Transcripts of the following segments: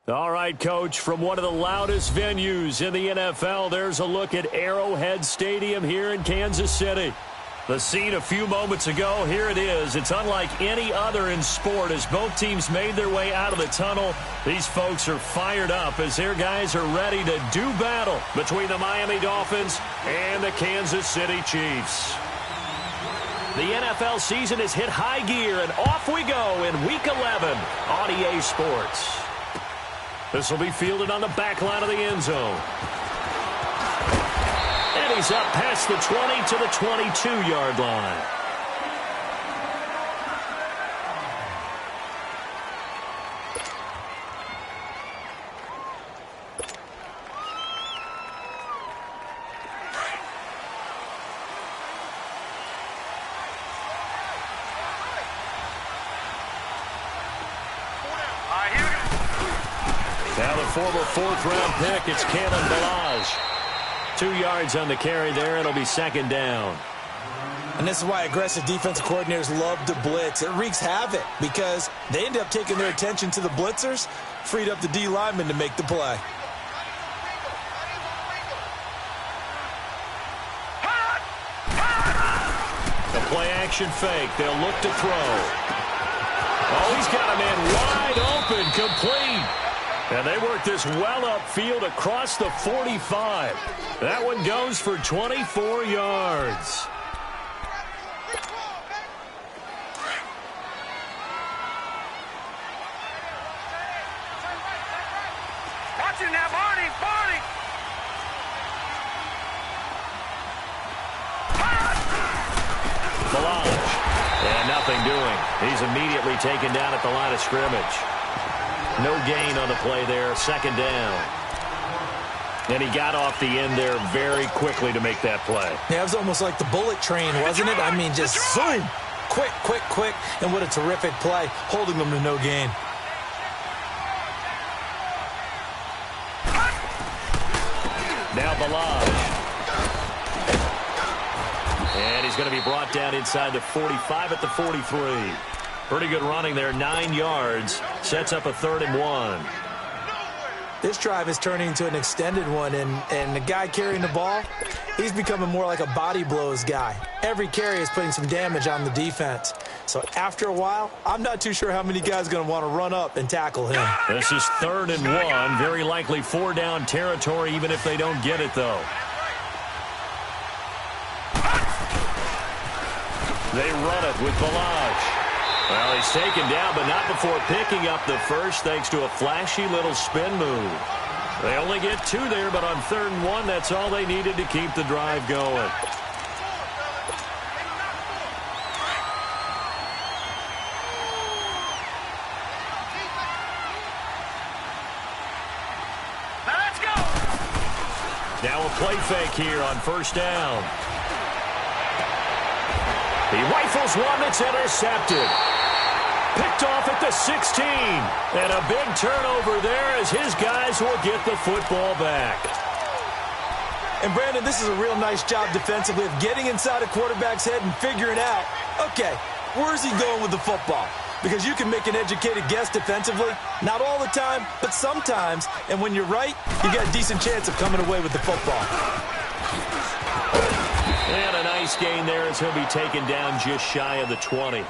All right, Coach, from one of the loudest venues in the NFL, there's a look at Arrowhead Stadium here in Kansas City. The scene a few moments ago, here it is. It's unlike any other in sport as both teams made their way out of the tunnel. These folks are fired up as their guys are ready to do battle between the Miami Dolphins and the Kansas City Chiefs. The NFL season has hit high gear, and off we go in Week 11 on EA Sports. This will be fielded on the back line of the end zone. And he's up past the 20 to the 22-yard line. Now the former fourth-round pick, it's Kalen Ballage. 2 yards on the carry there. It'll be second down. And this is why aggressive defensive coordinators love to blitz. It wreaks havoc because they end up taking their attention to the blitzers, freed up the D lineman to make the play. The play-action fake. They'll look to throw. Oh, he's got a man wide open, complete. And they work this well upfield across the 45. That one goes for 24 yards. Watch it now, Barney! Barney! Ballage. And nothing doing. He's immediately taken down at the line of scrimmage. No gain on the play there, second down. And he got off the end there very quickly to make that play. Yeah, it was almost like the bullet train, wasn't it? I mean, just zoom. Quick, quick, quick. And what a terrific play, holding them to no gain. Now Ballage. And he's going to be brought down inside the 45 at the 43. Pretty good running there, 9 yards. Sets up a 3rd and 1. This drive is turning into an extended one, and the guy carrying the ball, he's becoming more like a body blows guy. Every carry is putting some damage on the defense. So after a while, I'm not too sure how many guys are going to want to run up and tackle him. This is 3rd and 1. Very likely 4-down territory, even if they don't get it, though. They run it with Ballage. Well, he's taken down, but not before picking up the first, thanks to a flashy little spin move. They only get 2 there, but on 3rd and 1, that's all they needed to keep the drive going. Now let's go! Now a play fake here on 1st down. He rifles one that's intercepted. Picked off at the 16. And a big turnover there as his guys will get the football back. And, Brandon, this is a real nice job defensively of getting inside a quarterback's head and figuring out, okay, where's he going with the football? Because you can make an educated guess defensively. Not all the time, but sometimes. And when you're right, you got a decent chance of coming away with the football. And a nice gain there as he'll be taken down just shy of the 20.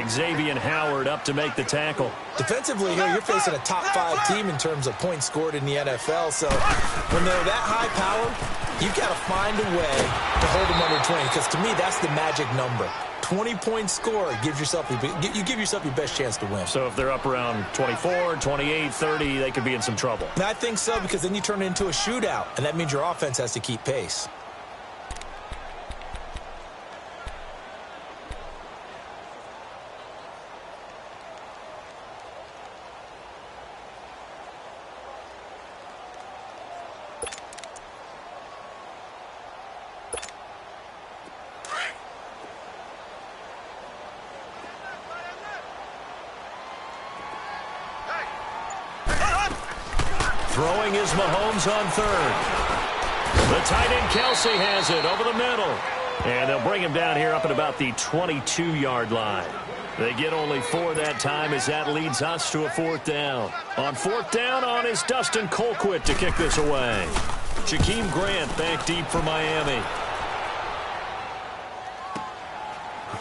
Xavier Howard up to make the tackle. Defensively here, you're facing a top 5 team in terms of points scored in the NFL. So when they're that high power, you've got to find a way to hold them under 20. Because to me, that's the magic number. 20-point score gives yourself you give yourself your best chance to win. So if they're up around 24, 28, 30, they could be in some trouble. And I think so, because then you turn it into a shootout, and that means your offense has to keep pace. Throwing is Mahomes on 3rd. The tight end Kelsey has it over the middle. And they'll bring him down here up at about the 22-yard line. They get only 4 that time as that leads us to a 4th down. On 4th down is Dustin Colquitt to kick this away. Jakeem Grant back deep for Miami.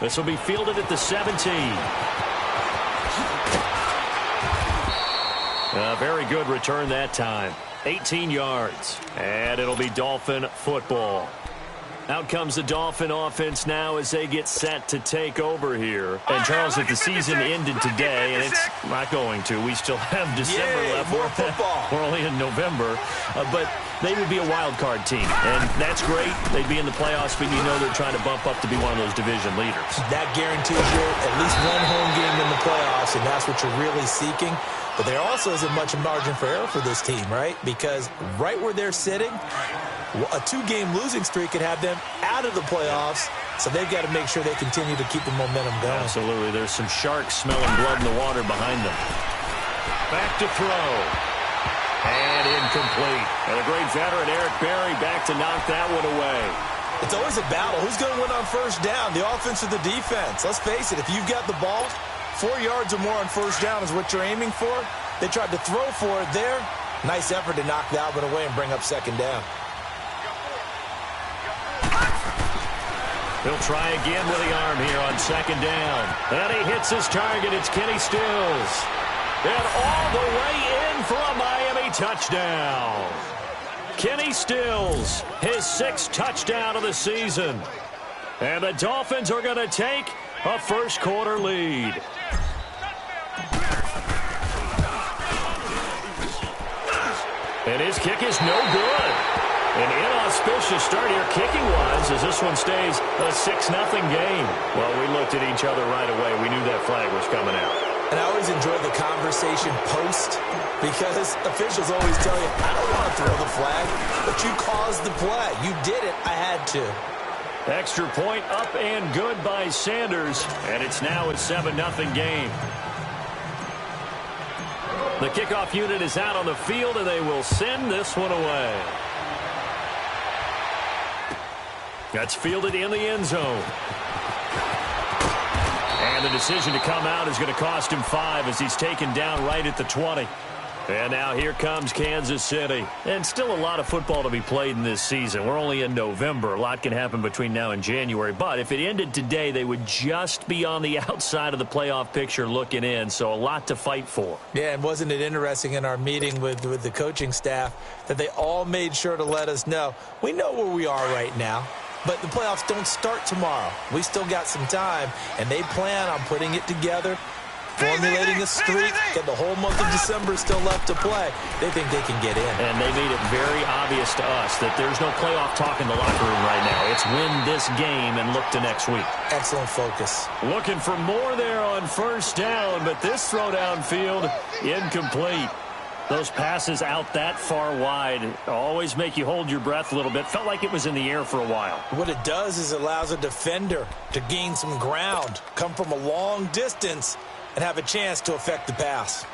This will be fielded at the 17. A very good return that time. 18 yards. And it'll be Dolphin football. Out comes the Dolphin offense now as they get set to take over here. And Charles, if the season ended today, and it's not going to, we still have December left. More football. We're only in November. But they would be a wild card team. And that's great. They'd be in the playoffs, but you know they're trying to bump up to be one of those division leaders. That guarantees you at least one home game in the playoffs, and that's what you're really seeking. But there also isn't much margin for error for this team, right? Because right where they're sitting, a 2-game losing streak could have them out of the playoffs, so they've got to make sure they continue to keep the momentum going. Absolutely. There's some sharks smelling blood in the water behind them. Back to throw. And incomplete. And a great veteran, Eric Berry, back to knock that one away. It's always a battle. Who's going to win on first down, the offense or the defense? Let's face it, if you've got the ball, 4 yards or more on first down is what you're aiming for. They tried to throw for it there. Nice effort to knock that one away and bring up second down. He'll try again with the arm here on second down. And he hits his target. It's Kenny Stills. And all the way in for a Miami touchdown. Kenny Stills, his 6th touchdown of the season. And the Dolphins are going to take a first-quarter lead. And his kick is no good. An inauspicious start here kicking-wise as this one stays a 6-0 game. Well, we looked at each other right away. We knew that flag was coming out. And I always enjoy the conversation post because officials always tell you, I don't want to throw the flag, but you caused the play. You did it. I had to. Extra point up and good by Sanders, and it's now a 7-0 game. The kickoff unit is out on the field, and they will send this one away. That's fielded in the end zone. And the decision to come out is going to cost him 5 as he's taken down right at the 20. And now here comes Kansas City. And still a lot of football to be played in this season. We're only in November. A lot can happen between now and January. But if it ended today, they would just be on the outside of the playoff picture looking in. So a lot to fight for. Yeah, and wasn't it interesting in our meeting with the coaching staff that they all made sure to let us know, we know where we are right now. But the playoffs don't start tomorrow. We still got some time, and they plan on putting it together, formulating a streak, and the whole month of December still left to play. They think they can get in. And they made it very obvious to us that there's no playoff talk in the locker room right now. It's win this game and look to next week. Excellent focus. Looking for more there on first down, but this throw downfield incomplete. Those passes out that far wide always make you hold your breath a little bit. Felt like it was in the air for a while. What it does is it allows a defender to gain some ground, come from a long distance, and have a chance to affect the pass.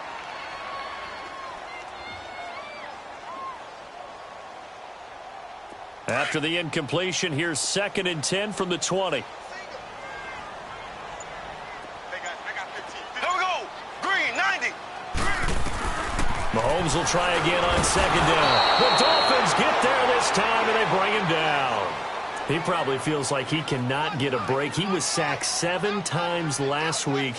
After the incompletion, here's 2nd and 10 from the 20. Mahomes will try again on second down. The Dolphins get there this time, and they bring him down. He probably feels like he cannot get a break. He was sacked 7 times last week.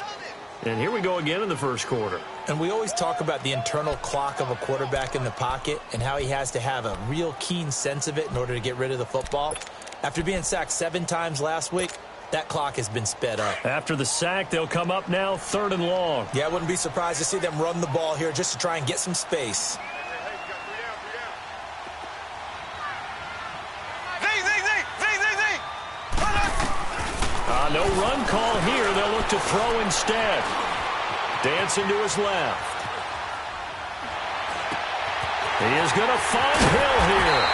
And here we go again in the first quarter. And we always talk about the internal clock of a quarterback in the pocket and how he has to have a real keen sense of it in order to get rid of the football. After being sacked 7 times last week, that clock has been sped up. After the sack, they'll come up now 3rd and long. Yeah, I wouldn't be surprised to see them run the ball here just to try and get some space. No run call here. They'll look to throw instead. Dancing to his left. He is going to find Hill here.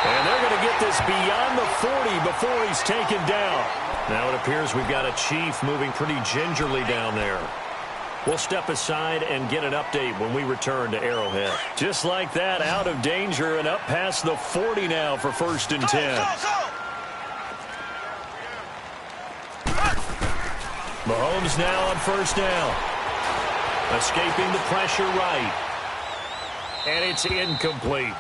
And they're going to get this beyond the 40 before he's taken down. Now it appears we've got a Chief moving pretty gingerly down there. We'll step aside and get an update when we return to Arrowhead. Just like that, out of danger and up past the 40 now for 1st and 10. Mahomes now on first down. Escaping the pressure right. And it's incomplete.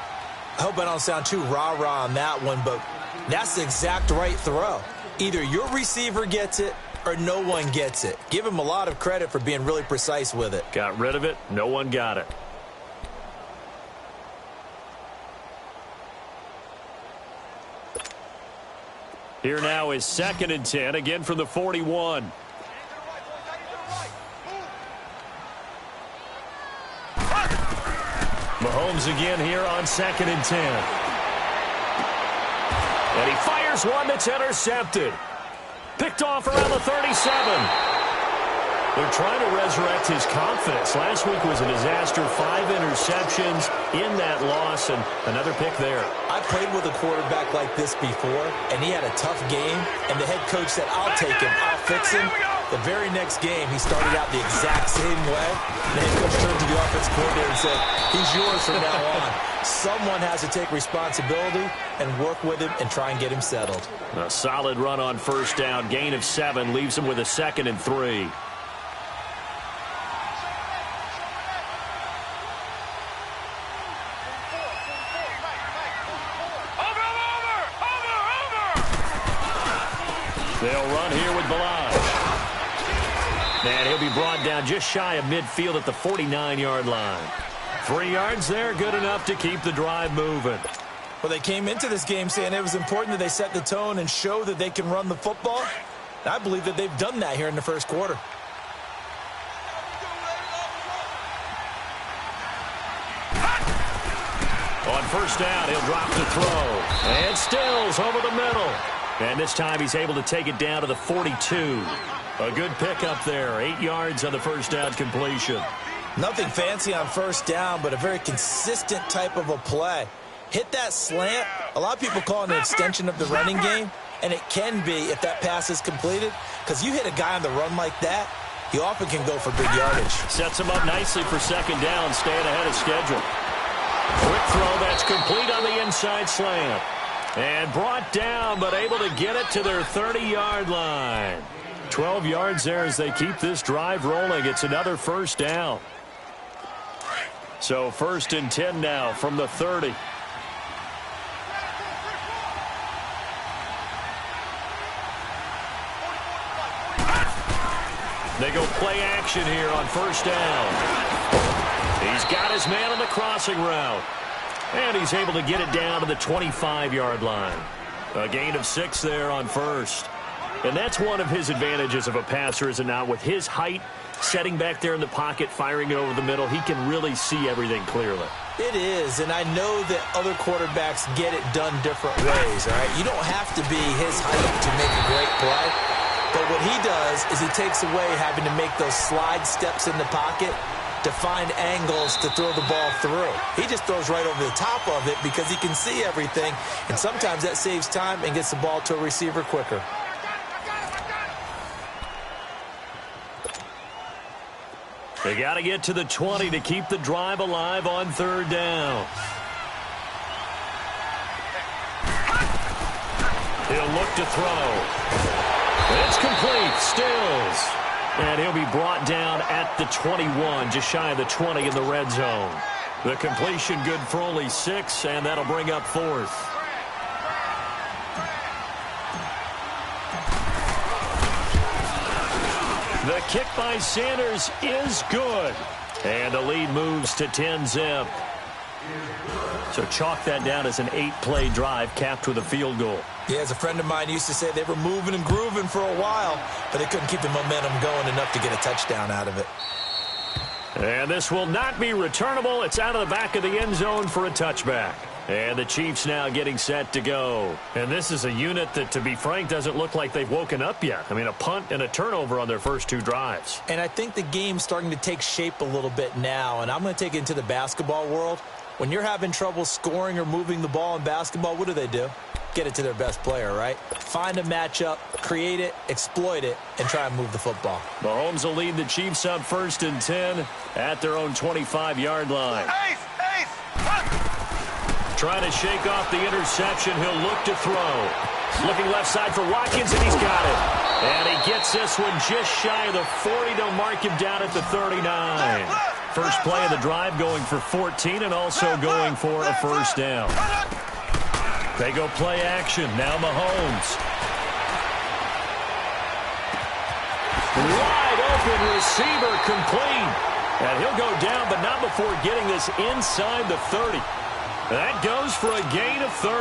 I hope I don't sound too rah-rah on that one, but that's the exact right throw. Either your receiver gets it or no one gets it. Give him a lot of credit for being really precise with it. Got rid of it. No one got it. Here now is 2nd and 10, again from the 41. Mahomes again here on 2nd and 10. And he fires one that's intercepted. Picked off around the 37. They're trying to resurrect his confidence. Last week was a disaster. 5 interceptions in that loss, and another pick there. I played with a quarterback like this before, and he had a tough game, and the head coach said, I'll take him, I'll fix him. The very next game, he started out the exact same way. The head coach turned to the offensive coordinator and said, he's yours from now on. Someone has to take responsibility and work with him and try and get him settled. A solid run on first down. Gain of 7 leaves him with a 2nd and 3. They'll run here with Balaj. And he'll be brought down just shy of midfield at the 49-yard line. 3 yards there, good enough to keep the drive moving. Well, they came into this game saying it was important that they set the tone and show that they can run the football. I believe that they've done that here in the first quarter. On first down, he'll drop the throw. And Stills over the middle. And this time he's able to take it down to the 42. A good pickup there. 8 yards on the first down completion. Nothing fancy on first down, but a very consistent type of a play. Hit that slant. A lot of people call it an extension of the running game, and it can be if that pass is completed, because you hit a guy on the run like that, he often can go for big yardage. Sets him up nicely for 2nd down, staying ahead of schedule. Quick throw that's complete on the inside slant. And brought down, but able to get it to their 30-yard line. 12 yards there as they keep this drive rolling. It's another first down. So 1st and 10 now from the 30. They go play action here on first down. He's got his man on the crossing route. And he's able to get it down to the 25-yard line. A gain of 6 there on first. And that's one of his advantages of a passer, is it not? With his height, setting back there in the pocket, firing it over the middle, he can really see everything clearly. It is, and I know that other quarterbacks get it done different ways, all right? You don't have to be his height to make a great play. But what he does is he takes away having to make those slide steps in the pocket to find angles to throw the ball through. He just throws right over the top of it because he can see everything, and sometimes that saves time and gets the ball to a receiver quicker. They got to get to the 20 to keep the drive alive on 3rd down. He'll look to throw. It's complete. Stills. And he'll be brought down at the 21, just shy of the 20 in the red zone. The completion good for only 6, and that'll bring up 4th. The kick by Sanders is good. And the lead moves to 10-zip. So chalk that down as an 8-play drive capped with a field goal. Yeah, as a friend of mine used to say, they were moving and grooving for a while, but they couldn't keep the momentum going enough to get a touchdown out of it. And this will not be returnable. It's out of the back of the end zone for a touchback. And the Chiefs now getting set to go. And this is a unit that, to be frank, doesn't look like they've woken up yet. I mean, a punt and a turnover on their first 2 drives. And I think the game's starting to take shape a little bit now, and I'm going to take it into the basketball world. When you're having trouble scoring or moving the ball in basketball, what do? Get it to their best player, right? Find a matchup, create it, exploit it, and try and move the football. Mahomes will lead the Chiefs on 1st and 10 at their own 25-yard line. Trying to shake off the interception. He'll look to throw. Looking left side for Watkins, and he's got it. And he gets this one just shy of the 40 to mark him down at the 39. First play of the drive going for 14 and also going for a first down. They go play action. Now Mahomes. Wide open receiver complete. And he'll go down, but not before getting this inside the 30. That goes for a gain of 31.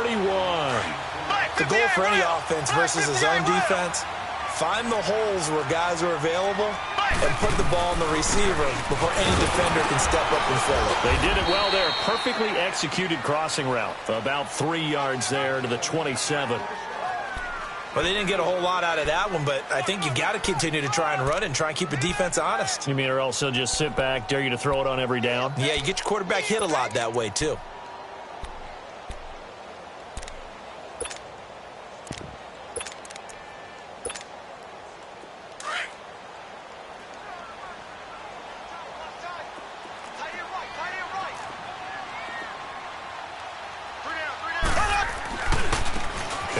The goal for any offense versus his own defense, find the holes where guys are available and put the ball in the receiver before any defender can step up and fill it. They did it well there. Perfectly executed crossing route. About 3 yards there to the 27. Well, they didn't get a whole lot out of that one, but I think you got to continue to try and run it and try and keep the defense honest. You mean or else they'll just sit back, dare you to throw it on every down? Yeah, you get your quarterback hit a lot that way, too.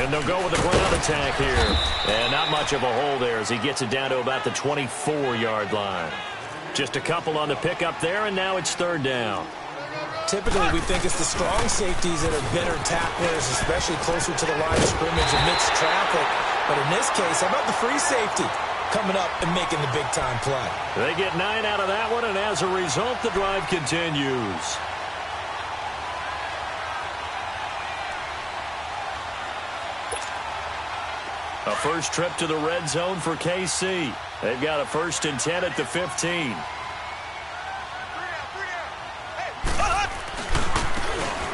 And they'll go with the ground attack here. And not much of a hole there as he gets it down to about the 24-yard line. Just a couple on the pickup there, and now it's third down. Typically, we think it's the strong safeties that are better tacklers, especially closer to the line of scrimmage amidst traffic. But in this case, how about the free safety coming up and making the big-time play? They get 9 out of that one, and as a result, the drive continues. A first trip to the red zone for KC. They've got a 1st and 10 at the 15.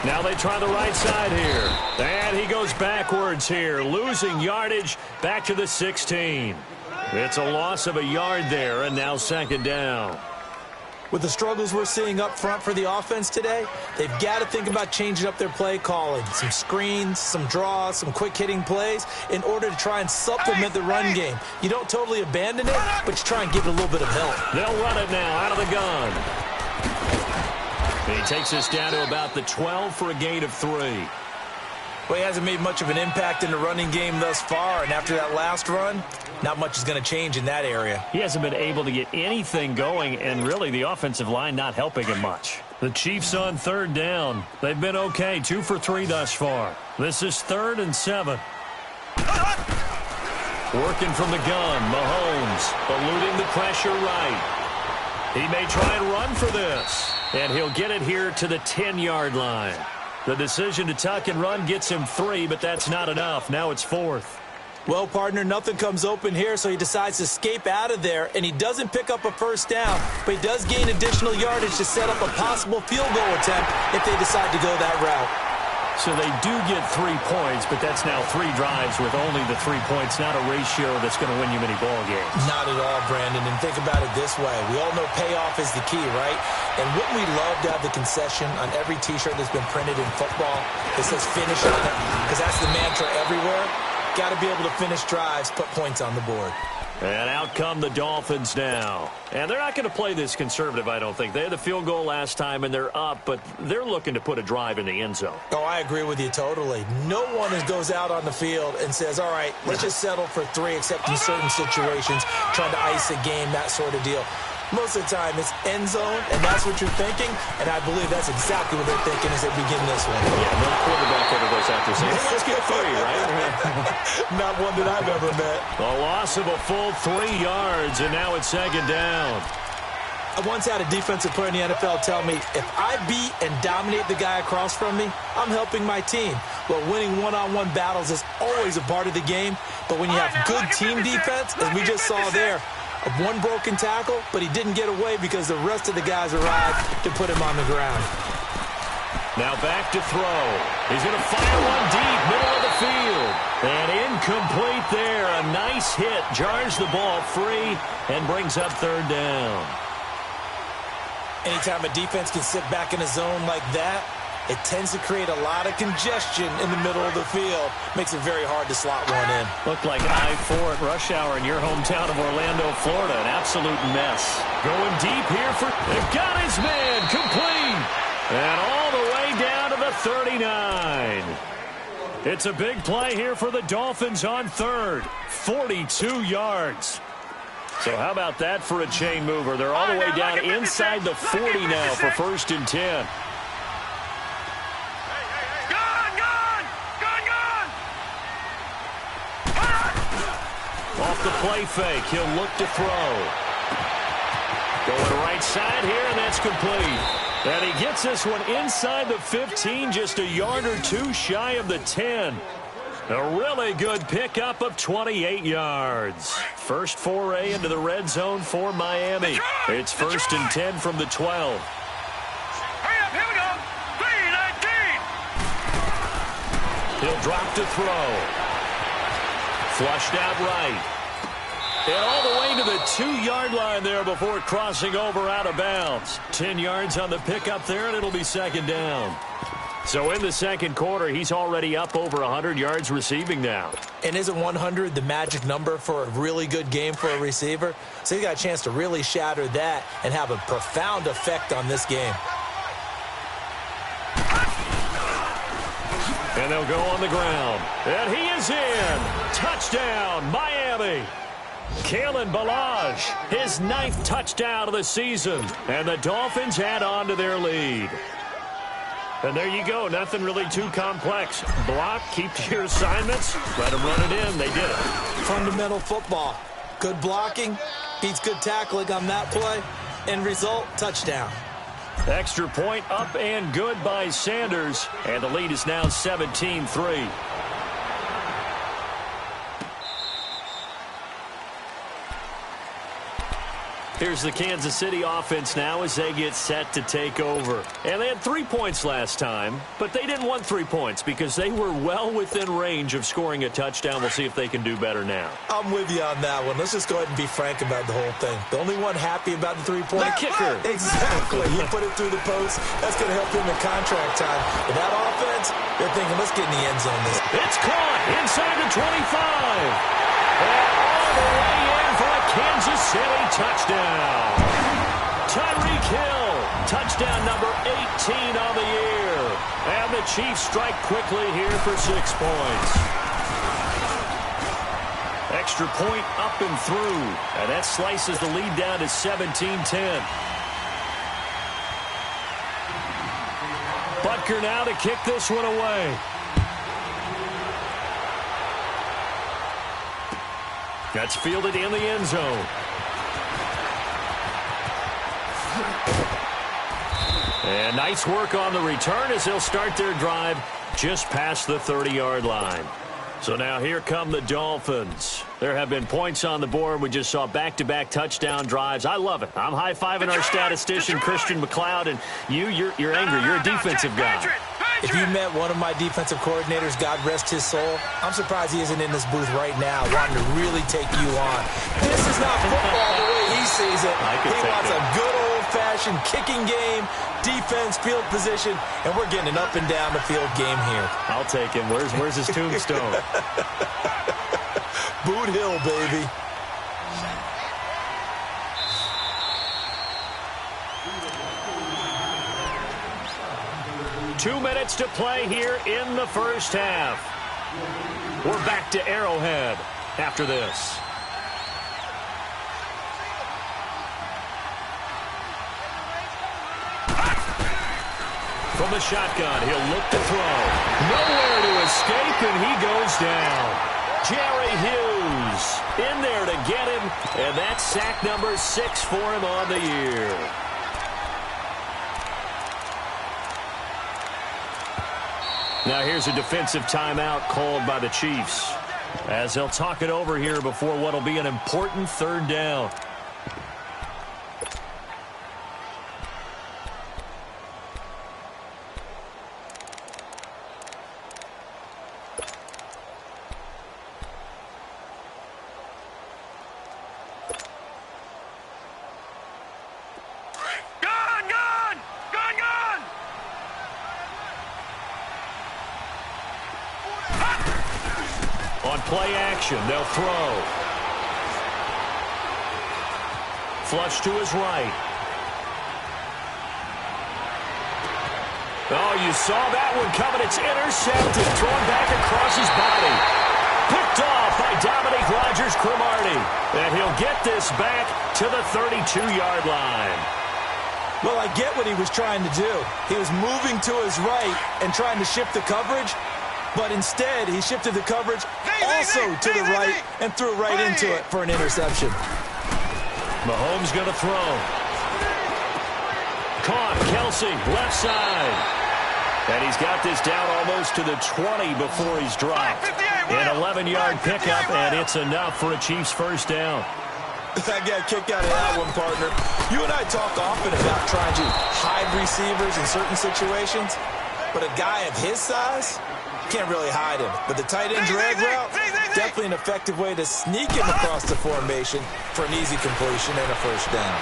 Now they try the right side here. And he goes backwards here, losing yardage back to the 16. It's a loss of a yard there, and now second down. With the struggles we're seeing up front for the offense today, they've got to think about changing up their play calling. Some screens, some draws, some quick-hitting plays in order to try and supplement the run game. You don't totally abandon it, but you try and give it a little bit of help. They'll run it now out of the gun. He takes us down to about the 12 for a gain of 3. Well, he hasn't made much of an impact in the running game thus far, and after that last run, not much is going to change in that area. He hasn't been able to get anything going, and really the offensive line not helping him much. The Chiefs on third down. They've been okay, 2 for 3 thus far. This is 3rd and 7. Working from the gun, Mahomes eluding the pressure right. He may try and run for this, and he'll get it here to the 10-yard line. The decision to tuck and run gets him 3, but that's not enough. Now it's 4th. Well, partner, nothing comes open here, so he decides to escape out of there, and he doesn't pick up a first down, but he does gain additional yardage to set up a possible field goal attempt if they decide to go that route. So they do get 3 points, but that's now 3 drives with only the 3 points, not a ratio that's going to win you many ball games. Not at all, Brandon, and think about it this way. We all know payoff is the key, right? And wouldn't we love to have the concession on every T-shirt that's been printed in football that says finish on it? Because that's the mantra everywhere. Got to be able to finish drives, put points on the board. And out come the Dolphins now. And they're not going to play this conservative, I don't think. They had the field goal last time, and they're up, but they're looking to put a drive in the end zone. Oh, I agree with you totally. No one goes out on the field and says, all right, let's just settle for 3, except in certain situations, trying to ice a game, that sort of deal. Most of the time, it's end zone, and that's what you're thinking, and I believe that's exactly what they're thinking as they begin this one. Yeah, no quarterback ever goes out there saying, hey, let's get 3, right? Not one that I've ever met. A loss of a full 3 yards, and now it's second down. I once had a defensive player in the NFL tell me, if I beat and dominate the guy across from me, I'm helping my team. Well, winning one-on-one battles is always a part of the game, but when you have good team defense, as we just saw there, one broken tackle, but he didn't get away because the rest of the guys arrived to put him on the ground. Now back to throw. He's going to fire one deep, middle of the field. And incomplete there. A nice hit. Jars the ball free and brings up third down. Anytime a defense can sit back in a zone like that, it tends to create a lot of congestion in the middle of the field. Makes it very hard to slot one in. Looked like I-4 at rush hour in your hometown of Orlando, Florida. An absolute mess. Going deep here for... They've got his man complete. And all the way down to the 39. It's a big play here for the Dolphins on third. 42 yards. So how about that for a chain mover? They're all the way down inside the 40 now for 1st and 10. Off the play fake, he'll look to throw. Going right side here, and that's complete. And he gets this one inside the 15, just a yard or two shy of the 10. A really good pickup of 28 yards. First foray into the red zone for Miami. It's 1st and 10 from the 12. Hurry up, here we go. 3-19. He'll drop to throw. Flushed out right. And all the way to the 2-yard line there before crossing over out of bounds. 10 yards on the pickup there, and it'll be 2nd down. So in the second quarter, he's already up over 100 yards receiving now. And isn't 100 the magic number for a really good game for a receiver? So he got a chance to really shatter that and have a profound effect on this game. And they'll go on the ground. And he is in. Touchdown, Miami. Kalen Ballage, his 9th touchdown of the season. And the Dolphins add on to their lead. And there you go. Nothing really too complex. Block, keep to your assignments, let them run it in. They did it. Fundamental football. Good blocking, beats good tackling on that play. End result, touchdown. Extra point up and good by Sanders. And the lead is now 17-3. Here's the Kansas City offense now as they get set to take over. And they had 3 points last time, but they didn't want 3 points because they were well within range of scoring a touchdown. We'll see if they can do better now. I'm with you on that one. Let's just go ahead and be frank about the whole thing. The only one happy about the 3-point The kicker. Exactly. He put it through the post. That's going to help him in contract time. But that offense, they're thinking, let's get in the end zone this. It's caught inside the 25. And all the way in for a Kansas City touchdown. Tyreek Hill, touchdown number 18 on the year. And the Chiefs strike quickly here for 6 points. Extra point up and through. And that slices the lead down to 17-10. Butker now to kick this one away. That's fielded in the end zone. And nice work on the return as they'll start their drive just past the 30-yard line. So now here come the Dolphins. There have been points on the board. We just saw back-to-back touchdown drives. I love it. I'm high-fiving our statistician, Christian McLeod, and you're angry. You're a defensive guy. If you met one of my defensive coordinators, God rest his soul, I'm surprised he isn't in this booth right now wanting to really take you on. This is not football the way he sees it. He wants a good old-fashioned kicking game, defense, field position, and we're getting an up-and-down-the-field game here. I'll take him. Where's his tombstone? Boot Hill, baby. Two minutes to play here in the first half. We're back to Arrowhead after this. From the shotgun, he'll look to throw. Nowhere to escape, and he goes down. Jerry Hughes in there to get him, and that's sack number 6 for him on the year. Now here's a defensive timeout called by the Chiefs as they'll talk it over here before what will be an important 3rd down. On play action, they'll throw. Flush to his right. Oh, you saw that one coming. It's intercepted. Thrown back across his body. Picked off by Dominique Rodgers-Cromartie. And he'll get this back to the 32-yard line. Well, I get what he was trying to do. He was moving to his right and trying to shift the coverage, but instead he shifted the coverage also to the right and threw right into it for an interception. Mahomes going to throw. Caught. Kelsey, left side. And he's got this down almost to the 20 before he's dropped. An 11-yard pickup, and it's enough for a Chiefs first down. I got a kick out of that one, partner. You and I talk often about trying to hide receivers in certain situations, but a guy of his size can't really hide him. But the tight end drag route, definitely an effective way to sneak him across the formation for an easy completion and a first down.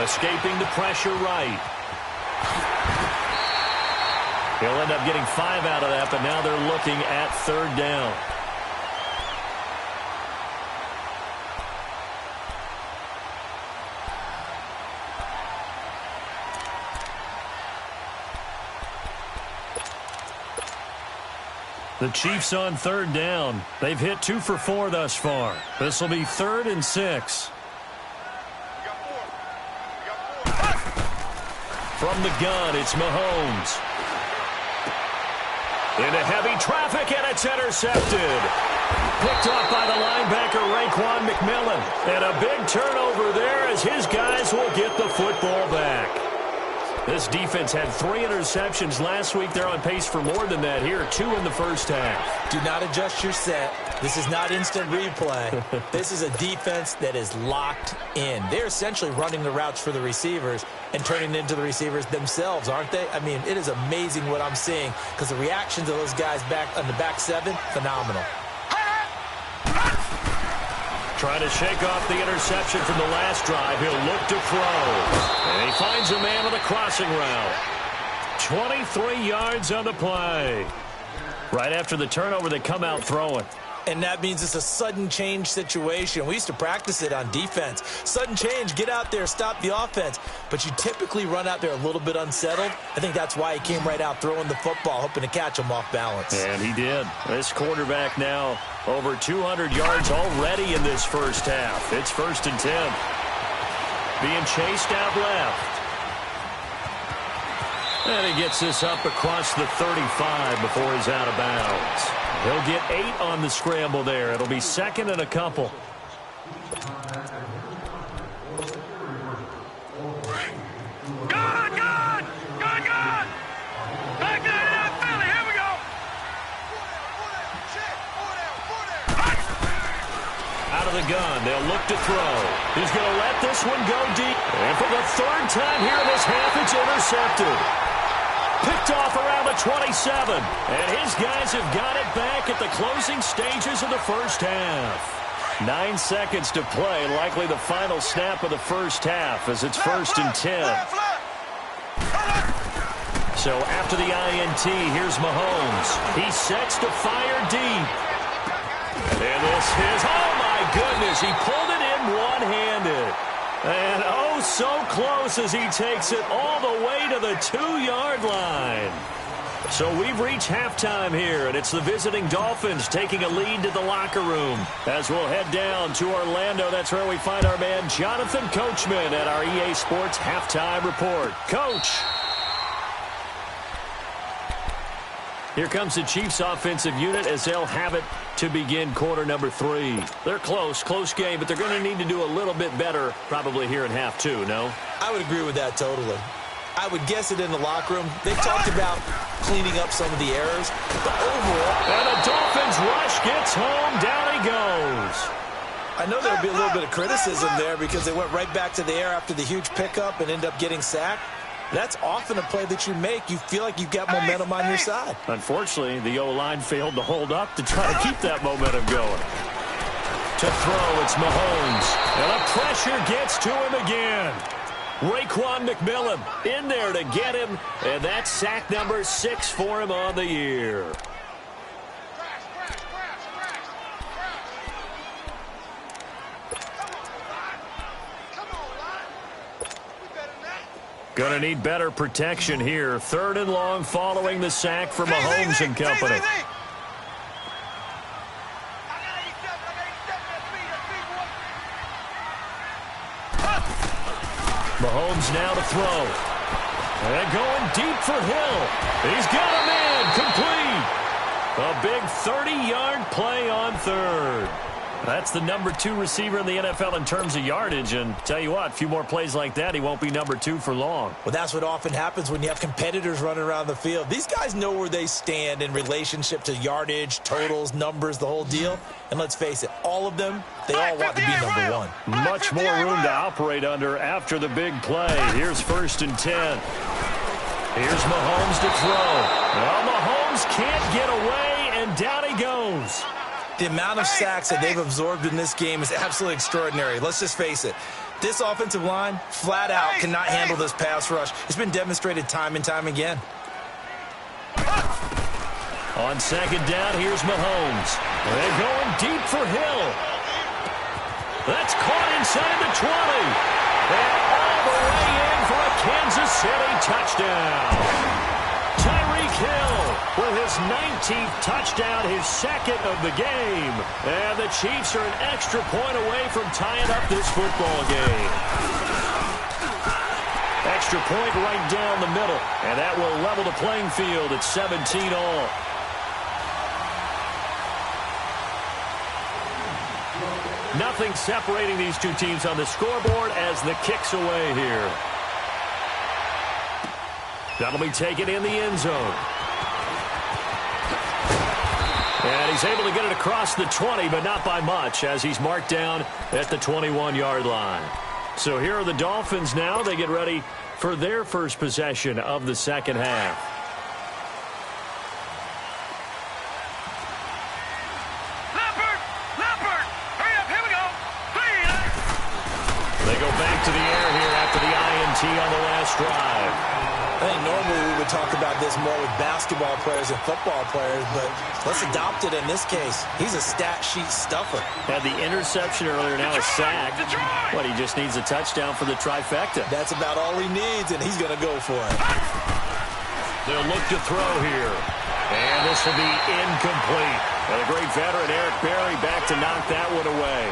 Escaping the pressure right. He'll end up getting 5 out of that, but now they're looking at third down. The Chiefs on third down. They've hit 2 for 4 thus far. This will be 3rd and 6. From the gun, it's Mahomes. Into heavy traffic, and it's intercepted. Picked off by the linebacker, Raekwon McMillan. And a big turnover there as his guys will get the football back. This defense had 3 interceptions last week. They're on pace for more than that here. 2 in the first half. Do not adjust your set. This is not instant replay. This is a defense that is locked in. They're essentially running the routes for the receivers and turning it into the receivers themselves, aren't they? I mean, it is amazing what I'm seeing because the reactions of those guys back on the back 7, phenomenal. Trying to shake off the interception from the last drive. He'll look to throw. And he finds a man on the crossing route. 23 yards on the play. Right after the turnover, they come out throwing. And that means it's a sudden change situation. We used to practice it on defense. Sudden change, get out there, stop the offense. But you typically run out there a little bit unsettled. I think that's why he came right out throwing the football, hoping to catch him off balance. And he did. This quarterback now over 200 yards already in this first half. It's 1st and 10. Being chased out left. And he gets this up across the 35 before he's out of bounds. He'll get 8 on the scramble there. It'll be 2nd and a couple. Good! Back there, Philly, here we go! Out of the gun, they'll look to throw. He's going to let this one go deep. And for the 3rd time here in this half, it's intercepted. Picked off around the 27. And his guys have got it back at the closing stages of the first half. 9 seconds to play, likely the final snap of the first half as it's 1st and 10. So after the INT, here's Mahomes. He sets to fire deep. And this is, oh my goodness, he pulled it in one-handed. And oh, so close as he takes it all the way to the 2-yard line. So we've reached halftime here, and it's the visiting Dolphins taking a lead to the locker room. As we'll head down to Orlando, that's where we find our man Jonathan Coachman at our EA Sports Halftime Report. Coach. Here comes the Chiefs offensive unit as they'll have it to begin quarter number 3. They're close game, but they're going to need to do a little bit better probably here in half 2, no? I would agree with that totally. I would guess it in the locker room. They've talked about cleaning up some of the errors, but overall... And the Dolphins rush gets home. Down he goes. I know there'll be a little bit of criticism there because they went right back to the air after the huge pickup and end up getting sacked. That's often a play that you make. You feel like you've got momentum on your side. Unfortunately, the O-line failed to hold up to try to keep that momentum going. To throw, it's Mahomes. And the pressure gets to him again. Raekwon McMillan in there to get him. And that's sack number 6 for him on the year. Going to need better protection here. 3rd and long following the sack for Mahomes and company. Mahomes now to throw. And going deep for Hill. He's got a man complete. A big 30-yard play on 3rd. That's the number 2 receiver in the NFL in terms of yardage. And tell you what, a few more plays like that, he won't be number 2 for long. Well, that's what often happens when you have competitors running around the field. These guys know where they stand in relationship to yardage, totals, numbers, the whole deal. And let's face it, all of them, they all want to be number 1. Much more room to operate under after the big play. Here's 1st and 10. Here's Mahomes to throw. Well, Mahomes can't get away, and down he goes. The amount of sacks that they've absorbed in this game is absolutely extraordinary. Let's just face it. This offensive line, flat out, cannot handle this pass rush. It's been demonstrated time and time again. On 2nd down, here's Mahomes. They're going deep for Hill. That's caught inside the 20. And all the way in for a Kansas City touchdown. Tyreek Hill with his 19th touchdown, his 2nd of the game. And the Chiefs are an extra point away from tying up this football game. Extra point right down the middle. And that will level the playing field at 17 all. Nothing separating these two teams on the scoreboard as the kick's away here. That'll be taken in the end zone. And he's able to get it across the 20, but not by much, as he's marked down at the 21-yard line. So here are the Dolphins now. They get ready for their first possession of the second half. Lampert, hurry up, here we go. They go back to the air here after the INT on the last drive. I think normally we would talk about this more with basketball players and football players, but let's adopt it in this case. He's a stat sheet stuffer. Had the interception earlier, now a sack. But he just needs a touchdown for the trifecta. That's about all he needs, and he's going to go for it. They'll look to throw here. And this will be incomplete. And a great veteran, Eric Berry, back to knock that one away.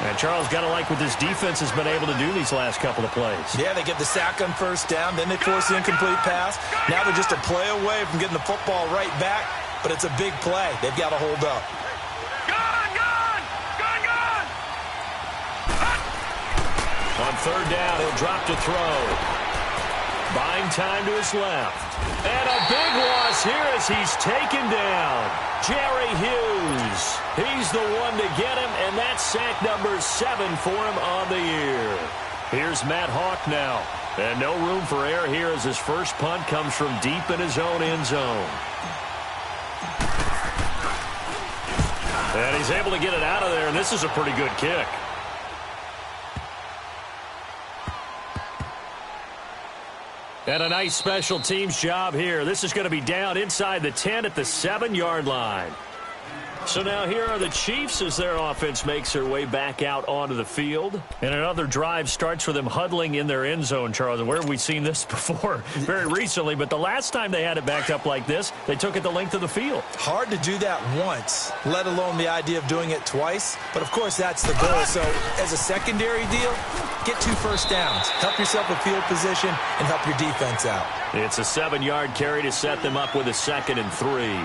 And Charles, got to like what this defense has been able to do these last couple of plays. Yeah, they get the sack on 1st down, then they force the incomplete pass. Now they're just a play away from getting the football right back, but it's a big play. They've got to hold up. Gone! On 3rd down, he'll drop to throw. Buying time to his left. And a big loss here as he's taken down. Jerry Hughes. He's the one to get him, and that's sack number 7 for him on the year. Here's Matt Hawk now. And no room for error here as his first punt comes from deep in his own end zone. And he's able to get it out of there, and this is a pretty good kick. And a nice special teams job here. This is going to be down inside the 10 at the 7-yard line. So now here are the Chiefs as their offense makes their way back out onto the field. And another drive starts with them huddling in their end zone, Charles. And where have we seen this before? Very recently, but the last time they had it backed up like this, they took it the length of the field. Hard to do that once, let alone the idea of doing it twice. But, of course, that's the goal. So as a secondary deal, get 2 first downs. Help yourself with field position and help your defense out. It's a 7-yard carry to set them up with a 2nd and 3.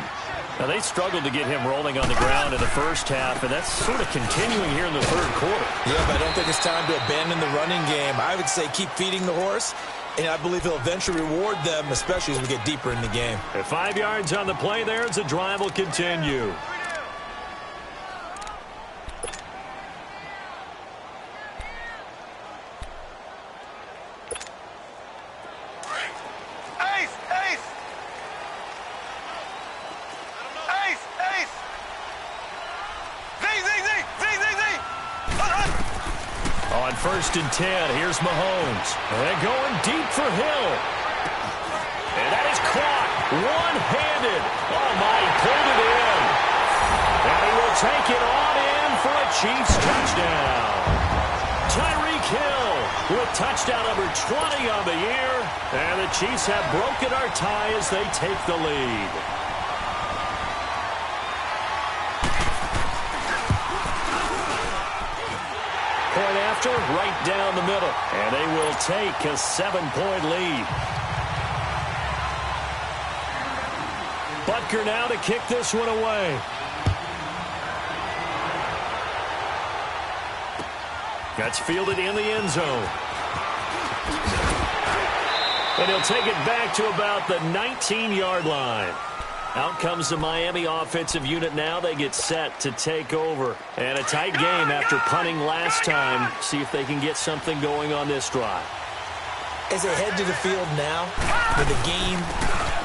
Now, they struggled to get him rolling on the ground in the first half, and that's sort of continuing here in the 3rd quarter. Yeah, but I don't think it's time to abandon the running game. I would say keep feeding the horse, and I believe he'll eventually reward them, especially as we get deeper in the game. At 5 yards on the play there as the drive will continue. On 1st and 10, here's Mahomes. And going deep for Hill. And that is caught one-handed. Oh, my, he pulled it in. And he will take it on in for a Chiefs touchdown. Tyreek kill with touchdown number 20 on the year. And the Chiefs have broken our tie as they take the lead. Point after, right down the middle. And they will take a 7-point lead. Butker now to kick this one away. Gets fielded in the end zone. And he'll take it back to about the 19-yard line. Out comes the Miami offensive unit now. They get set to take over. And a tight game after punting last time. See if they can get something going on this drive. As they head to the field now, with the game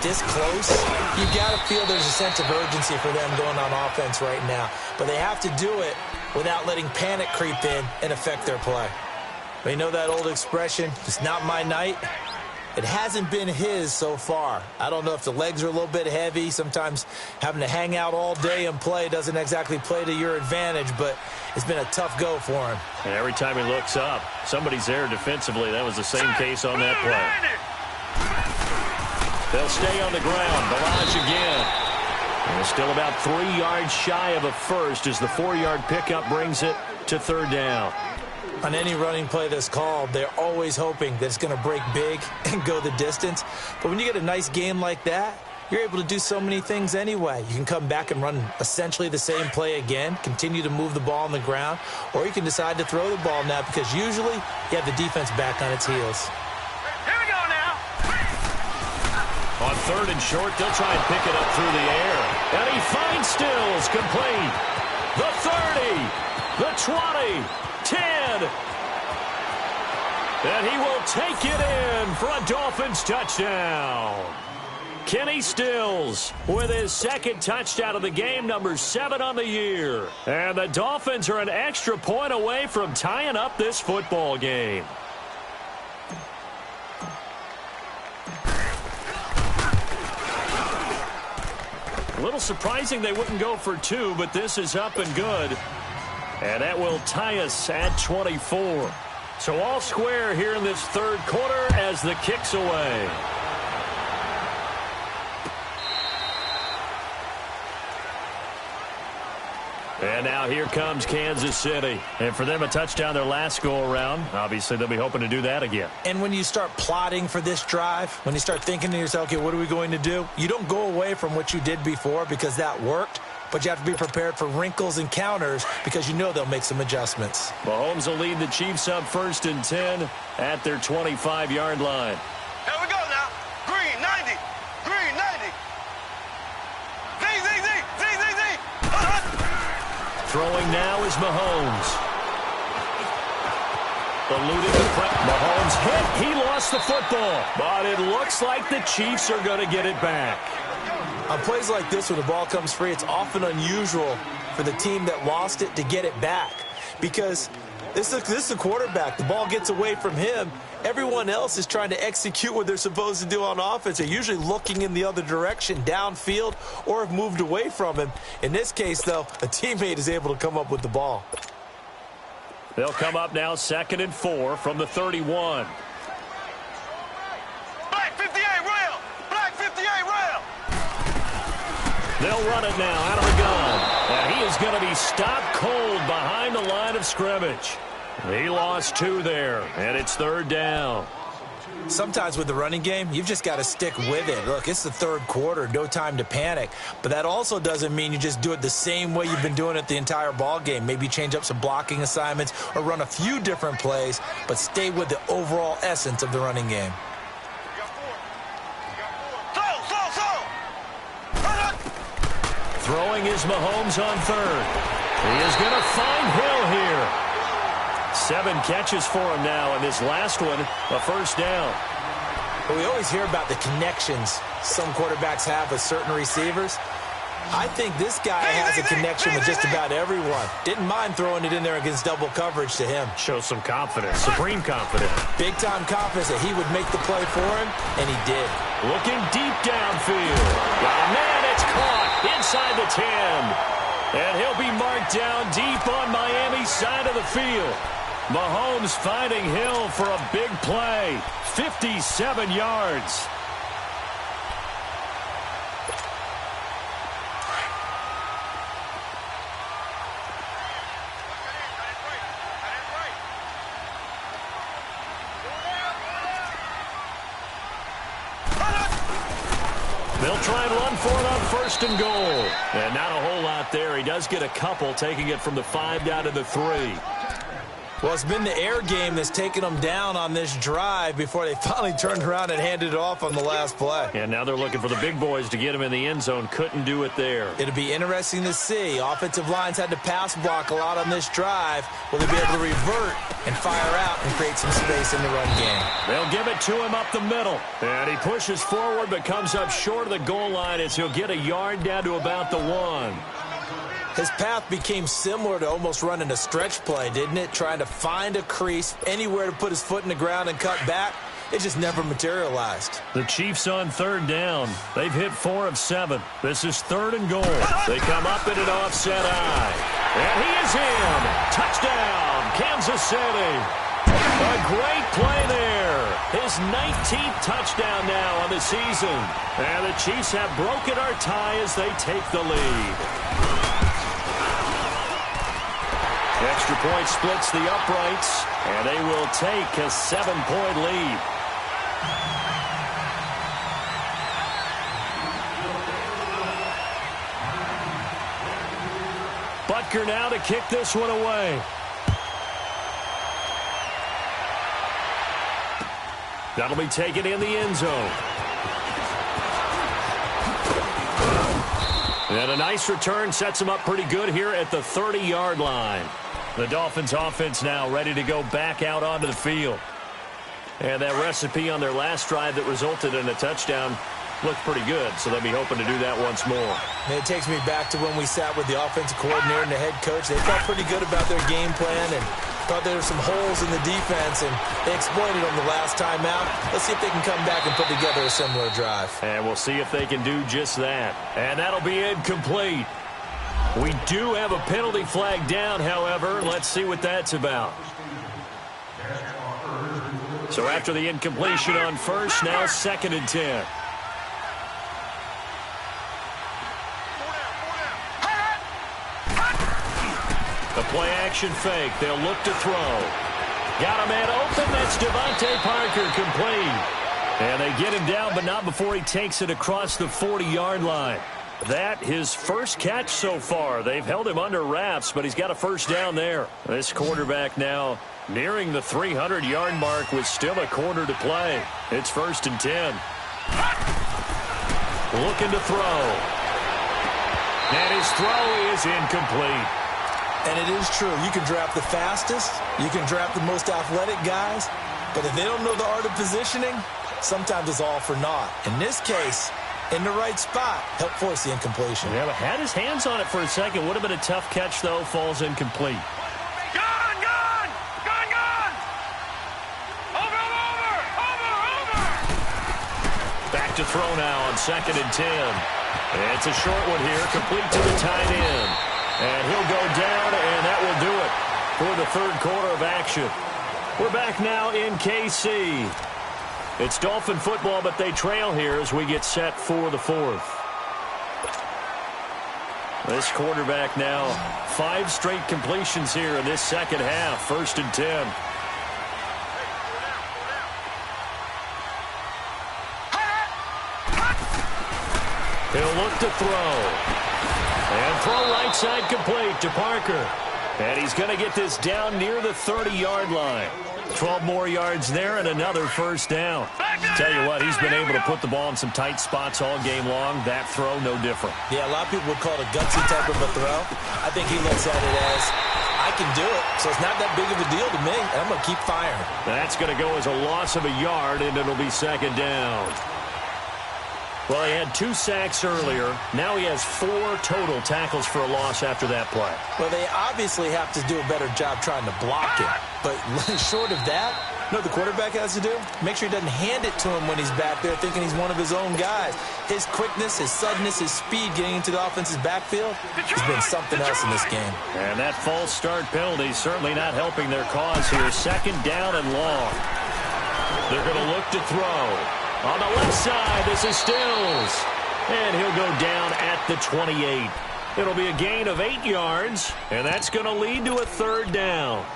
this close, you've got to feel there's a sense of urgency for them going on offense right now. But they have to do it without letting panic creep in and affect their play. But you know that old expression, it's not my night? It hasn't been his so far. I don't know if the legs are a little bit heavy. Sometimes having to hang out all day and play doesn't exactly play to your advantage, but it's been a tough go for him. And every time he looks up, somebody's there defensively. That was the same case on that play. They'll stay on the ground. Barrage again. And still about 3 yards shy of a first as the 4-yard pickup brings it to third down. On any running play that's called, they're always hoping that it's going to break big and go the distance. But when you get a nice game like that, you're able to do so many things anyway. You can come back and run essentially the same play again, continue to move the ball on the ground, or you can decide to throw the ball now because usually you have the defense back on its heels. Here we go now. On third and short, they'll try and pick it up through the air. And he finds Stills complete. The 30, the 20, 10. And he will take it in for a Dolphins touchdown. Kenny Stills with his second touchdown of the game, number 7 on the year. And the Dolphins are an extra point away from tying up this football game. A little surprising they wouldn't go for 2, but this is up and good. And that will tie us at 24. So all square here in this third quarter as the kick's away. And now here comes Kansas City. And for them, a touchdown their last go-around. Obviously, they'll be hoping to do that again. And when you start plotting for this drive, when you start thinking to yourself, okay, what are we going to do? You don't go away from what you did before because that worked. But you have to be prepared for wrinkles and counters because you know they'll make some adjustments. Mahomes will lead the Chiefs up 1st and 10 at their 25-yard line. Here we go now. Green 90. Green 90. Z, Z, Z, Z, Z, Z. Throwing now is Mahomes. Eluding the press. Mahomes hit. He lost the football. But it looks like the Chiefs are going to get it back. On plays like this, when the ball comes free, it's often unusual for the team that lost it to get it back. Because this is the quarterback. The ball gets away from him. Everyone else is trying to execute what they're supposed to do on offense. They're usually looking in the other direction, downfield, or have moved away from him. In this case, though, a teammate is able to come up with the ball. They'll come up now 2nd and 4 from the 31. Black 58 rail. Black 58 rail. They'll run it now out of the gun. And he is going to be stopped cold behind the line of scrimmage. He lost 2 there, and it's 3rd down. Sometimes with the running game, you've just got to stick with it. Look, it's the third quarter, no time to panic. But that also doesn't mean you just do it the same way you've been doing it the entire ball game. Maybe change up some blocking assignments or run a few different plays, but stay with the overall essence of the running game. Throwing is Mahomes on 3rd. He is going to find Hill here. 7 catches for him now, and this last one, a 1st down. But we always hear about the connections some quarterbacks have with certain receivers. I think this guy has a connection with just about everyone. Didn't mind throwing it in there against double coverage to him. Shows some confidence, supreme confidence. Big-time confidence that he would make the play for him, and he did. Looking deep downfield. Oh, man, it's caught inside the 10. And he'll be marked down deep on Miami's side of the field. Mahomes finding Hill for a big play. 57 yards. They'll try and run for it on 1st and goal. And not a whole lot there. He does get a couple, taking it from the 5 down to the 3. Well, it's been the air game that's taken them down on this drive before they finally turned around and handed it off on the last play. And now they're looking for the big boys to get him in the end zone. Couldn't do it there. It'll be interesting to see. Offensive lines had to pass block a lot on this drive. Will they be able to revert and fire out and create some space in the run game? They'll give it to him up the middle. And he pushes forward but comes up short of the goal line as he'll get a yard down to about the 1. His path became similar to almost running a stretch play, didn't it? Trying to find a crease, anywhere to put his foot in the ground and cut back. It just never materialized. The Chiefs on 3rd down. They've hit 4 of 7. This is 3rd and goal. They come up in an offset eye. And he is in. Touchdown, Kansas City. A great play there. His 19th touchdown now on the season. And the Chiefs have broken our tie as they take the lead. Extra point splits the uprights, and they will take a 7-point lead. Butker now to kick this one away. That'll be taken in the end zone. And a nice return sets him up pretty good here at the 30-yard line. The Dolphins offense now ready to go back out onto the field. And that recipe on their last drive that resulted in a touchdown looked pretty good, so they'll be hoping to do that once more. And it takes me back to when we sat with the offensive coordinator and the head coach. They felt pretty good about their game plan and thought there were some holes in the defense, and they exploited them the last time out. Let's see if they can come back and put together a similar drive. And we'll see if they can do just that. And that'll be incomplete. We do have a penalty flag down, however. Let's see what that's about. So after the incompletion on 1st, now 2nd and 10. The play-action fake. They'll look to throw. Got a man open. That's Devontae Parker, complete. And they get him down, but not before he takes it across the 40-yard line. That his first catch so far. They've held him under wraps, but he's got a first down there. This quarterback now nearing the 300-yard mark with still a quarter to play. It's 1st and 10. Looking to throw. And his throw is incomplete. And it is true. You can draft the fastest. You can draft the most athletic guys. But if they don't know the art of positioning, sometimes it's all for naught. In this case, in the right spot, helped force the incompletion. Yeah, but had his hands on it for a second. Would have been a tough catch, though. Falls incomplete. Gone, gone! Gone, gone! Over! Back to throw now on 2nd and 10. It's a short one here, complete to the tight end. And he'll go down, and that will do it for the 3rd quarter of action. We're back now in KC. It's Dolphin football, but they trail here as we get set for the 4th. This quarterback now 5 straight completions here in this second half. 1st and 10. He'll look to throw. And throw right side complete to Parker. And he's going to get this down near the 30-yard line. 12 more yards there and another first down. Tell you what, he's been able to put the ball in some tight spots all game long. That throw, no different. Yeah, a lot of people would call it a gutsy type of a throw. I think he looks at it as, I can do it, so it's not that big of a deal to me, and I'm going to keep firing. That's going to go as a loss of a yard, and it'll be 2nd down. Well, he had 2 sacks earlier. Now he has 4 total tackles for a loss after that play. Well, they obviously have to do a better job trying to block it. But short of that, You know what the quarterback has to do? Make sure he doesn't hand it to him when he's back there thinking he's one of his own guys. His quickness, his suddenness, his speed getting into the offense's backfield has been something else in this game. And that false start penalty certainly not helping their cause here. Second down and long. They're going to look to throw. On the left side, this is Stills. And he'll go down at the 28. It'll be a gain of 8 yards, and that's going to lead to a third down.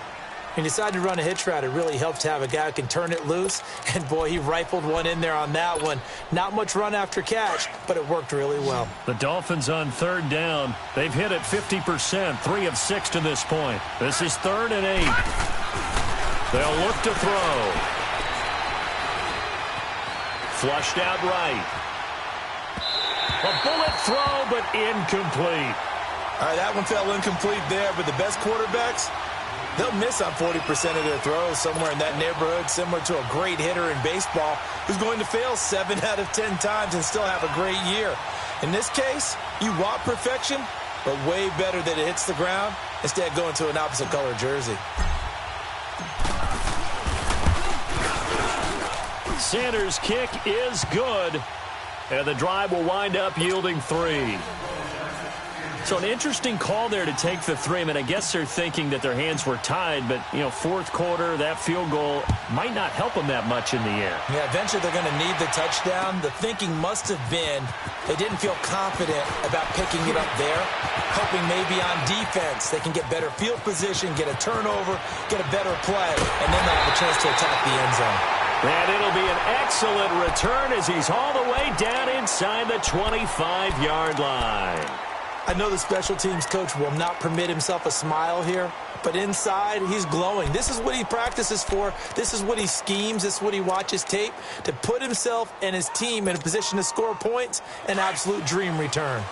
He decided to run a hitch route. It really helps to have a guy who can turn it loose. And, boy, he rifled one in there on that one. Not much run after catch, but it worked really well. The Dolphins on third down. They've hit it 50%, 3 of 6 to this point. This is 3rd and 8. They'll look to throw. Flushed out right. A bullet throw, but incomplete. All right, that one fell incomplete there, but the best quarterbacks, they'll miss on 40% of their throws, somewhere in that neighborhood, similar to a great hitter in baseball who's going to fail 7 out of 10 times and still have a great year. In this case, you want perfection, but way better that it hits the ground instead of going to an opposite color jersey. Sanders' kick is good, and the drive will wind up yielding 3. So an interesting call there to take the 3. I mean, I guess they're thinking that their hands were tied, but, you know, fourth quarter, that field goal might not help them that much in the air. Yeah, eventually they're going to need the touchdown. The thinking must have been they didn't feel confident about picking it up there, hoping maybe on defense they can get better field position, get a turnover, get a better play, and then they'll have a chance to attack the end zone. And it'll be an excellent return as he's all the way down inside the 25-yard line. I know the special teams coach will not permit himself a smile here, but inside, he's glowing. This is what he practices for. This is what he schemes. This is what he watches tape to put himself and his team in a position to score points. An absolute dream return.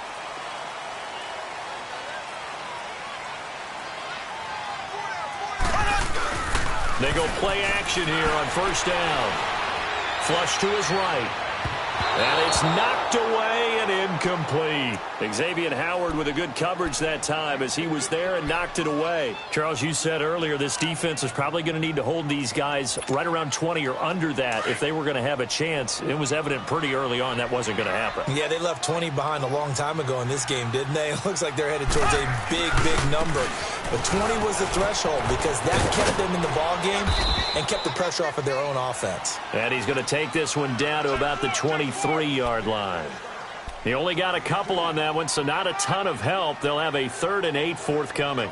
They go play action here on first down. Flush to his right. And it's knocked away and incomplete. Xavier Howard with a good coverage that time as he was there and knocked it away. Charles, you said earlier this defense is probably going to need to hold these guys right around 20 or under that if they were going to have a chance. It was evident pretty early on that wasn't going to happen. Yeah, they left 20 behind a long time ago in this game, didn't they? It looks like they're headed towards a big, big number. But 20 was the threshold because that kept them in the ball game and kept the pressure off of their own offense. And he's going to take this one down to about the 23-yard line. He only got a couple on that one, so not a ton of help. They'll have a 3rd and 8 forthcoming.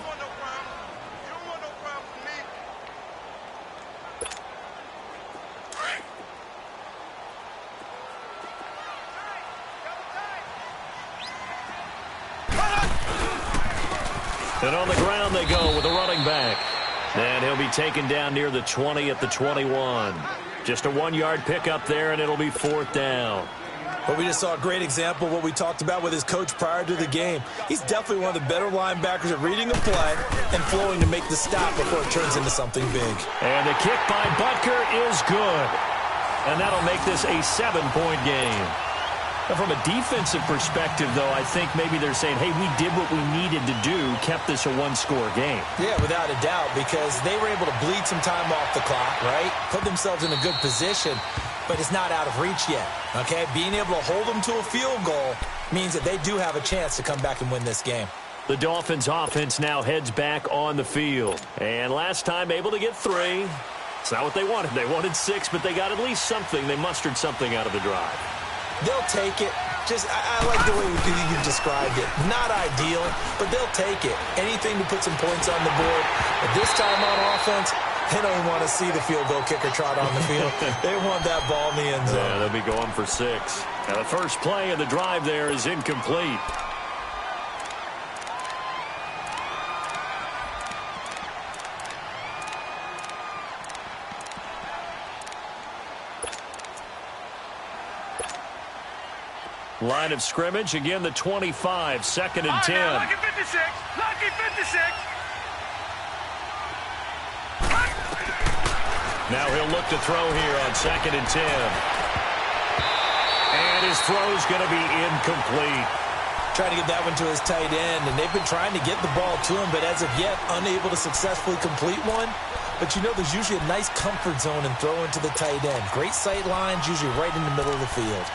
And on the ground they go with a running back. And he'll be taken down near the 20 at the 21. Just a 1-yard pickup there, and it'll be 4th down. But we just saw a great example of what we talked about with his coach prior to the game. He's definitely one of the better linebackers at reading the play and flowing to make the stop before it turns into something big. And the kick by Butker is good. And that'll make this a 7-point game. Now, from a defensive perspective, though, I think maybe they're saying, hey, we did what we needed to do, kept this a 1-score game. Yeah, without a doubt, because they were able to bleed some time off the clock, right? Put themselves in a good position, but it's not out of reach yet, okay? Being able to hold them to a field goal means that they do have a chance to come back and win this game. The Dolphins offense now heads back on the field. And last time able to get 3. It's not what they wanted. They wanted 6, but they got at least something. They mustered something out of the drive. They'll take it. I like the way you described it. Not ideal, but they'll take it. Anything to put some points on the board. But this time on offense, they don't even want to see the field goal kicker trot on the field. They want that ball in the end zone. Yeah, they'll be going for 6. Now the first play of the drive there is incomplete. Line of scrimmage, again the 25, 2nd and 10. Lucky 56, lucky 56. Now he'll look to throw here on 2nd and 10. And his throw's going to be incomplete. Trying to get that one to his tight end, and they've been trying to get the ball to him, but as of yet, unable to successfully complete one. but you know there's usually a nice comfort zone in throwing to the tight end. Great sight lines, usually right in the middle of the field.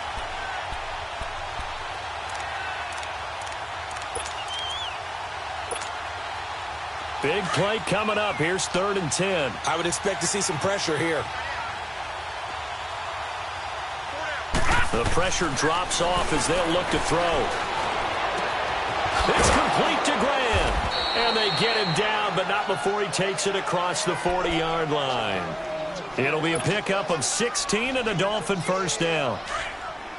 Big play coming up. Here's 3rd and 10. I would expect to see some pressure here. The pressure drops off as they'll look to throw. It's complete to Graham. And they get him down, but not before he takes it across the 40-yard line. It'll be a pickup of 16 and a Dolphin first down.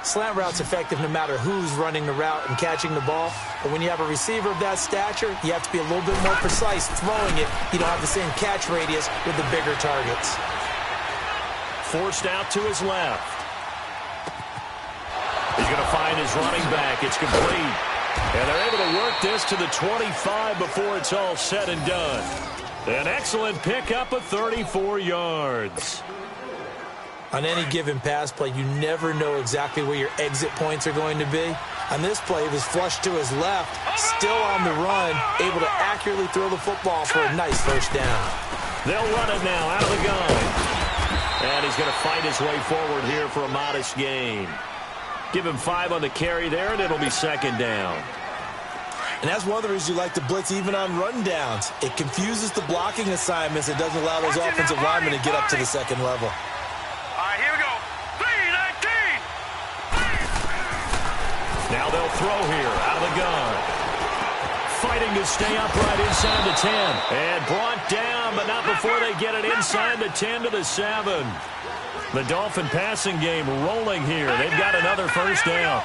Slant route's effective no matter who's running the route and catching the ball. But when you have a receiver of that stature, you have to be a little bit more precise throwing it. You don't have the same catch radius with the bigger targets. Forced out to his left. He's going to find his running back. It's complete. And they're able to work this to the 25 before it's all said and done. An excellent pickup of 34 yards. On any given pass play, you never know exactly where your exit points are going to be. On this play, it was flushed to his left, still on the run, able to accurately throw the football for a nice first down. They'll run it now out of the gun. And he's going to fight his way forward here for a modest gain. Give him 5 on the carry there, and it'll be 2nd down. And that's one of the reasons you like to blitz even on run downs. It confuses the blocking assignments. It doesn't allow those offensive linemen to get up to the second level. All right, here we go. 3-19. Now they'll throw here out of the gun. Fighting to stay upright inside the 10. And brought down, but not before they get it inside the 10 to the 7. The Dolphin passing game rolling here. They've got another first down.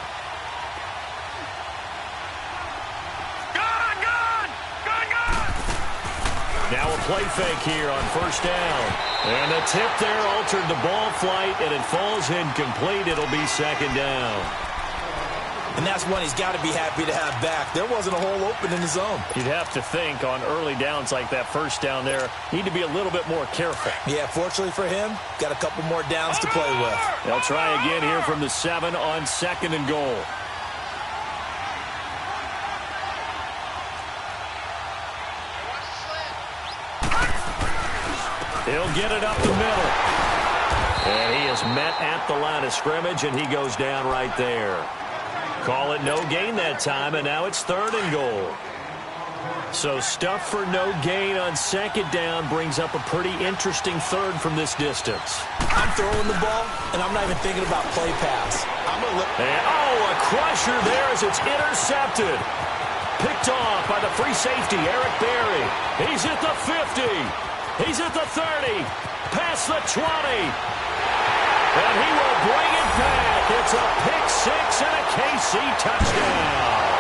Now a play fake here on first down. And the tip there altered the ball flight, and it falls incomplete. It'll be 2nd down. And that's one he's got to be happy to have back. There wasn't a hole open in the zone. You'd have to think on early downs like that first down there, need to be a little bit more careful. Yeah, fortunately for him, got a couple more downs to play with. They'll try again here from the 7 on 2nd and goal. He'll get it up the middle. And he is met at the line of scrimmage, and he goes down right there. Call it no gain that time, and now it's 3rd and goal. So stuff for no gain on 2nd down brings up a pretty interesting 3rd from this distance. I'm throwing the ball, and I'm not even thinking about play pass. A crusher there as it's intercepted. Picked off by the free safety, Eric Berry. He's at the 50. He's at the 30. Past the 20. And he will bring it back. It's a pick 6 and a KC touchdown.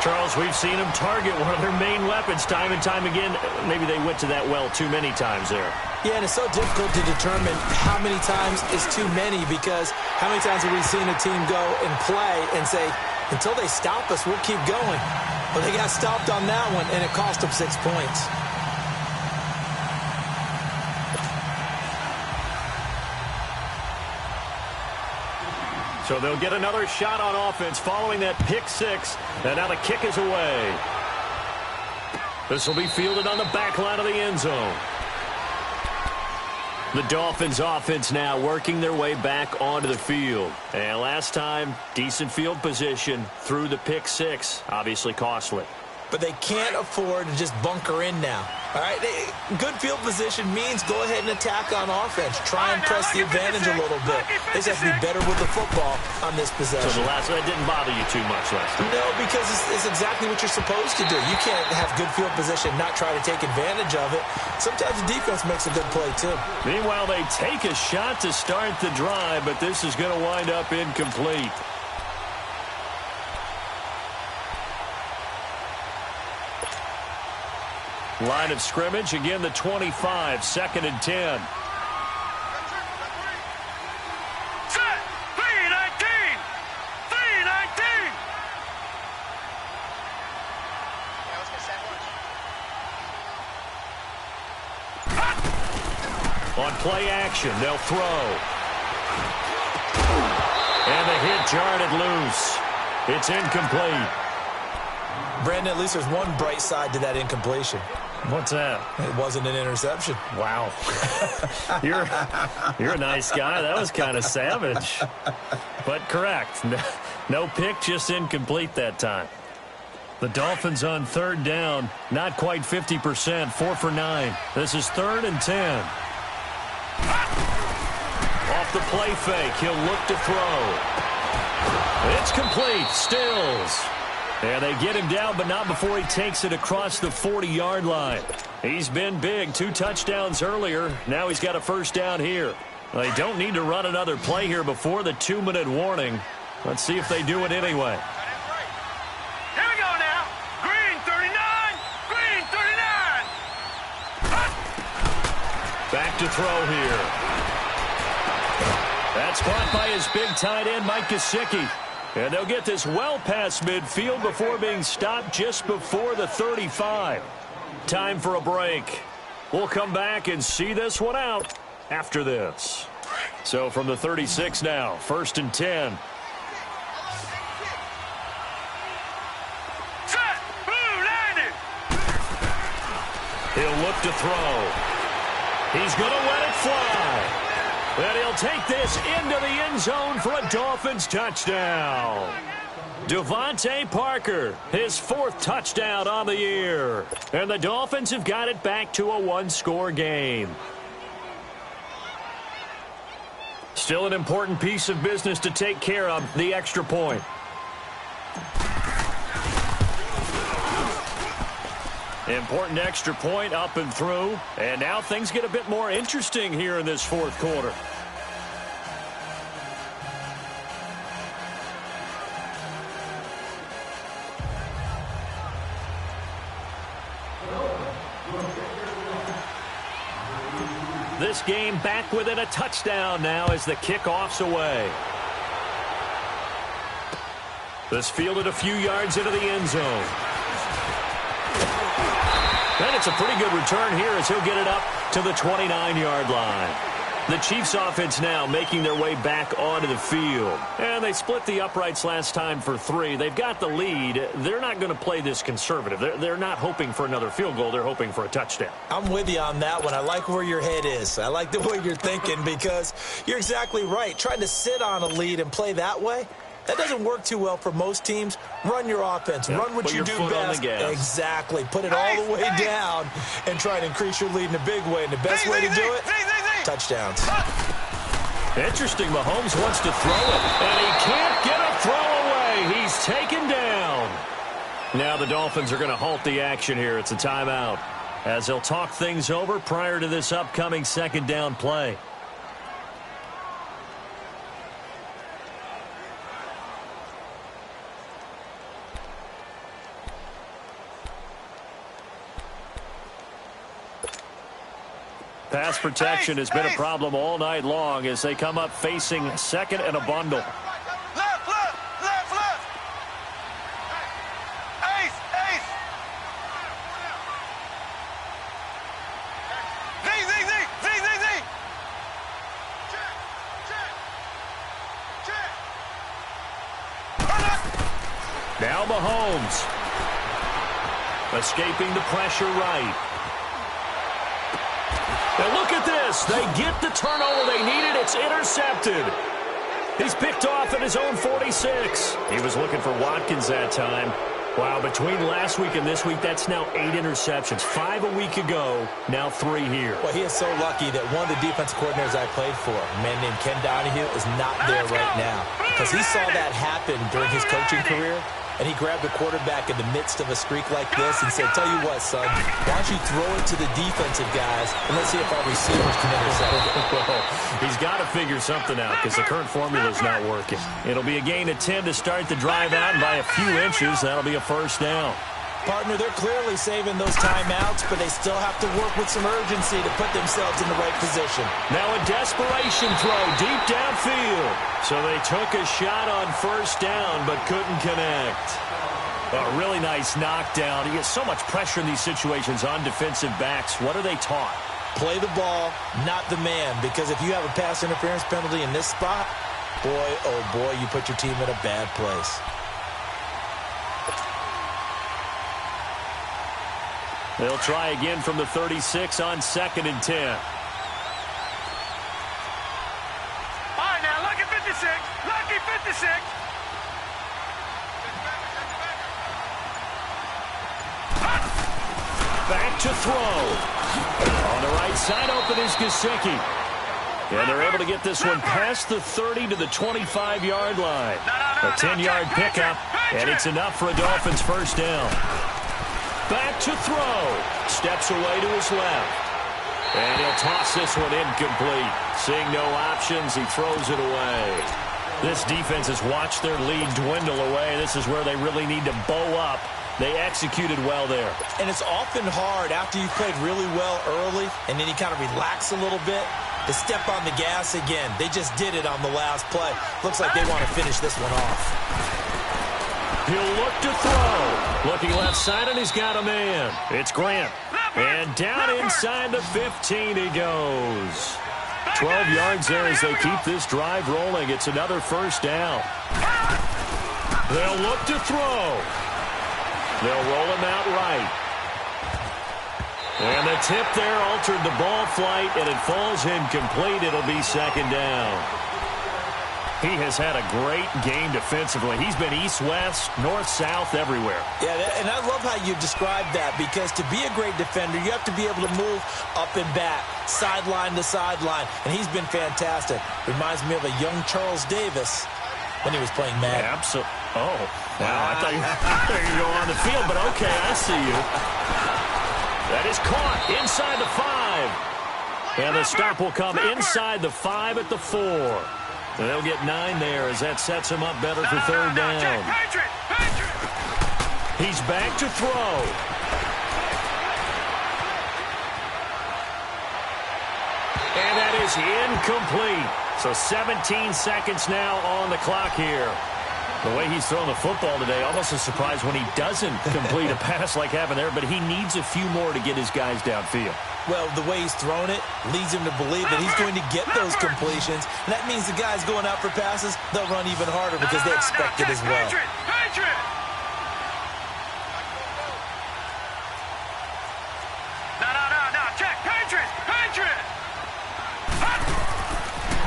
Charles, we've seen them target one of their main weapons time and time again. Maybe they went to that well too many times there. Yeah, and it's so difficult to determine how many times is too many, because how many times have we seen a team go and play and say, until they stop us, we'll keep going. Well, they got stopped on that one, and it cost them 6 points. So they'll get another shot on offense following that pick 6. And now the kick is away. This will be fielded on the back line of the end zone. The Dolphins offense now working their way back onto the field. And last time, decent field position through the pick 6. Obviously costly. But they can't afford to just bunker in now. All right, good field position means go ahead and attack on offense. Try and press the advantage a little bit. They just have to be better with the football on this possession. So the last one didn't bother you too much last time? No, because it's exactly what you're supposed to do. You can't have good field position, not try to take advantage of it. Sometimes the defense makes a good play, too. Meanwhile, they take a shot to start the drive, but this is going to wind up incomplete. Line of scrimmage, again the 25, 2nd and 10. Set, 3-19. 3-19. On play action, they'll throw. And the hit jarred it loose. It's incomplete. Brandon, at least there's one bright side to that incompletion. What's that? It wasn't an interception. Wow. You're a nice guy. That was kind of savage. But correct. No pick, just incomplete that time. The Dolphins on third down, not quite 50%, 4 for 9. This is 3rd and 10. Off the play fake, he'll look to throw. It's complete, Stills. And they get him down, but not before he takes it across the 40-yard line. He's been big, 2 touchdowns earlier. Now he's got a first down here. They don't need to run another play here before the 2-minute warning. Let's see if they do it anyway. Here we go now. Green 39. Green 39. Back to throw here. That's caught by his big tight end, Mike Gesicki. And they'll get this well past midfield before being stopped just before the 35. Time for a break. We'll come back and see this one out after this. So from the 36 now, 1st and 10. Set. Blue landed. He'll look to throw. He's going to let it fly. And he'll take this into the end zone for a Dolphins touchdown. Devontae Parker, his 4th touchdown on the year. And the Dolphins have got it back to a 1-score game. Still an important piece of business to take care of, the extra point. Important extra point up and through. And now things get a bit more interesting here in this 4th quarter. This game back within a touchdown now as the kickoff's away. This fielded a few yards into the end zone. And it's a pretty good return here as he'll get it up to the 29-yard line. The Chiefs offense now making their way back onto the field. And they split the uprights last time for 3. They've got the lead. They're not going to play this conservative. They're not hoping for another field goal. They're hoping for a touchdown. I'm with you on that one. I like where your head is. I like the way you're thinking because you're exactly right. Trying to sit on a lead and play that way, that doesn't work too well for most teams. Run your offense. Run what you do best. Exactly. Put it all the way down and try to increase your lead in a big way. And the best way to do it, touchdowns. Interesting. Mahomes wants to throw it, and he can't get a throw away. He's taken down. Now the Dolphins are going to halt the action here. It's a timeout as they'll talk things over prior to this upcoming 2nd down play. Pass protection has been a problem all night long as they come up facing 2nd and a bundle. Left, left, left, left. Ace, ace. Z, Z, Z, Z, Z, Z. Check, check, check. Now Mahomes. Escaping the pressure right. And look at this. They get the turnover they needed. It's intercepted. He's picked off at his own 46. He was looking for Watkins that time. Wow, between last week and this week, that's now 8 interceptions. 5 a week ago, now 3 here. Well, he is so lucky that one of the defense coordinators I played for, a man named Ken Donahue, is not there right now. Because he saw that happen during his coaching career. And he grabbed the quarterback in the midst of a streak like this and said, tell you what, son, why don't you throw it to the defensive guys, and let's see if our receivers can intercept it. He's got to figure something out because the current formula is not working. It'll be a gain of 10 to start the drive out, and by a few inches, that'll be a first down. Partner, they're clearly saving those timeouts, but they still have to work with some urgency to put themselves in the right position. Now a desperation throw deep downfield. So they took a shot on first down, but couldn't connect. A really nice knockdown. You get so much pressure in these situations on defensive backs. What are they taught? Play the ball, not the man, because if you have a pass interference penalty in this spot, boy, oh boy, you put your team in a bad place. They'll try again from the 36 on 2nd and 10. All right, now, lucky 56. Lucky 56. Back to throw. On the right side, open is Gesicki. And they're able to get this one past the 30 to the 25-yard line. A 10-yard pickup, and it's enough for a Dolphins first down. Back to throw. Steps away to his left. And he'll toss this one incomplete. Seeing no options, he throws it away. This defense has watched their lead dwindle away. This is where they really need to bow up. They executed well there. And it's often hard after you've played really well early and then you kind of relax a little bit to step on the gas again. They just did it on the last play. Looks like they want to finish this one off. He'll look to throw. Looking left side, and he's got a man. It's Grant. And down inside the 15 he goes. 12 yards there as they keep this drive rolling. It's another first down. They'll look to throw. They'll roll him out right. And the tip there altered the ball flight, and it falls incomplete. It'll be second down. He has had a great game defensively. He's been east-west, north-south, everywhere. Yeah, and I love how you described that, because to be a great defender, you have to be able to move up and back, sideline to sideline, and he's been fantastic. Reminds me of a young Charles Davis when he was playing Madden. Absolutely. Oh, wow. I thought you were going to go on the field, but okay, I see you. That is caught inside the 5. And the stop will come inside the 5 at the 4. And they'll get 9 there as that sets him up better for third down. He's back to throw. And that is incomplete. So 17 seconds now on the clock here. The way he's thrown the football today, almost a surprise when he doesn't complete a pass like happened there, but he needs a few more to get his guys downfield. Well, the way he's thrown it leads him to believe that he's going to get those completions. And that means the guys going out for passes, they'll run even harder because they expect it as well. Check, Patriot.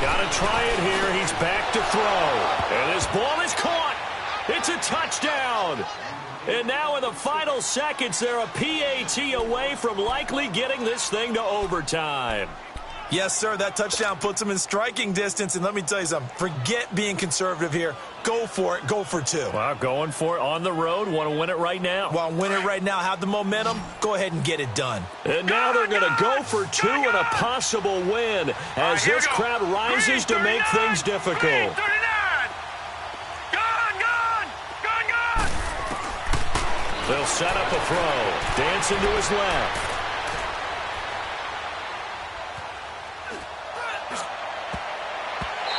Gotta try it here. He's back to throw. And this ball is caught. It's a touchdown. And now in the final seconds, they're a PAT away from likely getting this thing to overtime. Yes, sir, that touchdown puts them in striking distance. And let me tell you something, forget being conservative here. Go for it. Go for 2. Well, going for it on the road. Want to win it right now. Want to win it right now. Have the momentum. Go ahead and get it done. And now they're going to go for 2 and a possible win as this crowd rises to make things difficult. They'll set up a throw. Dancing to his left.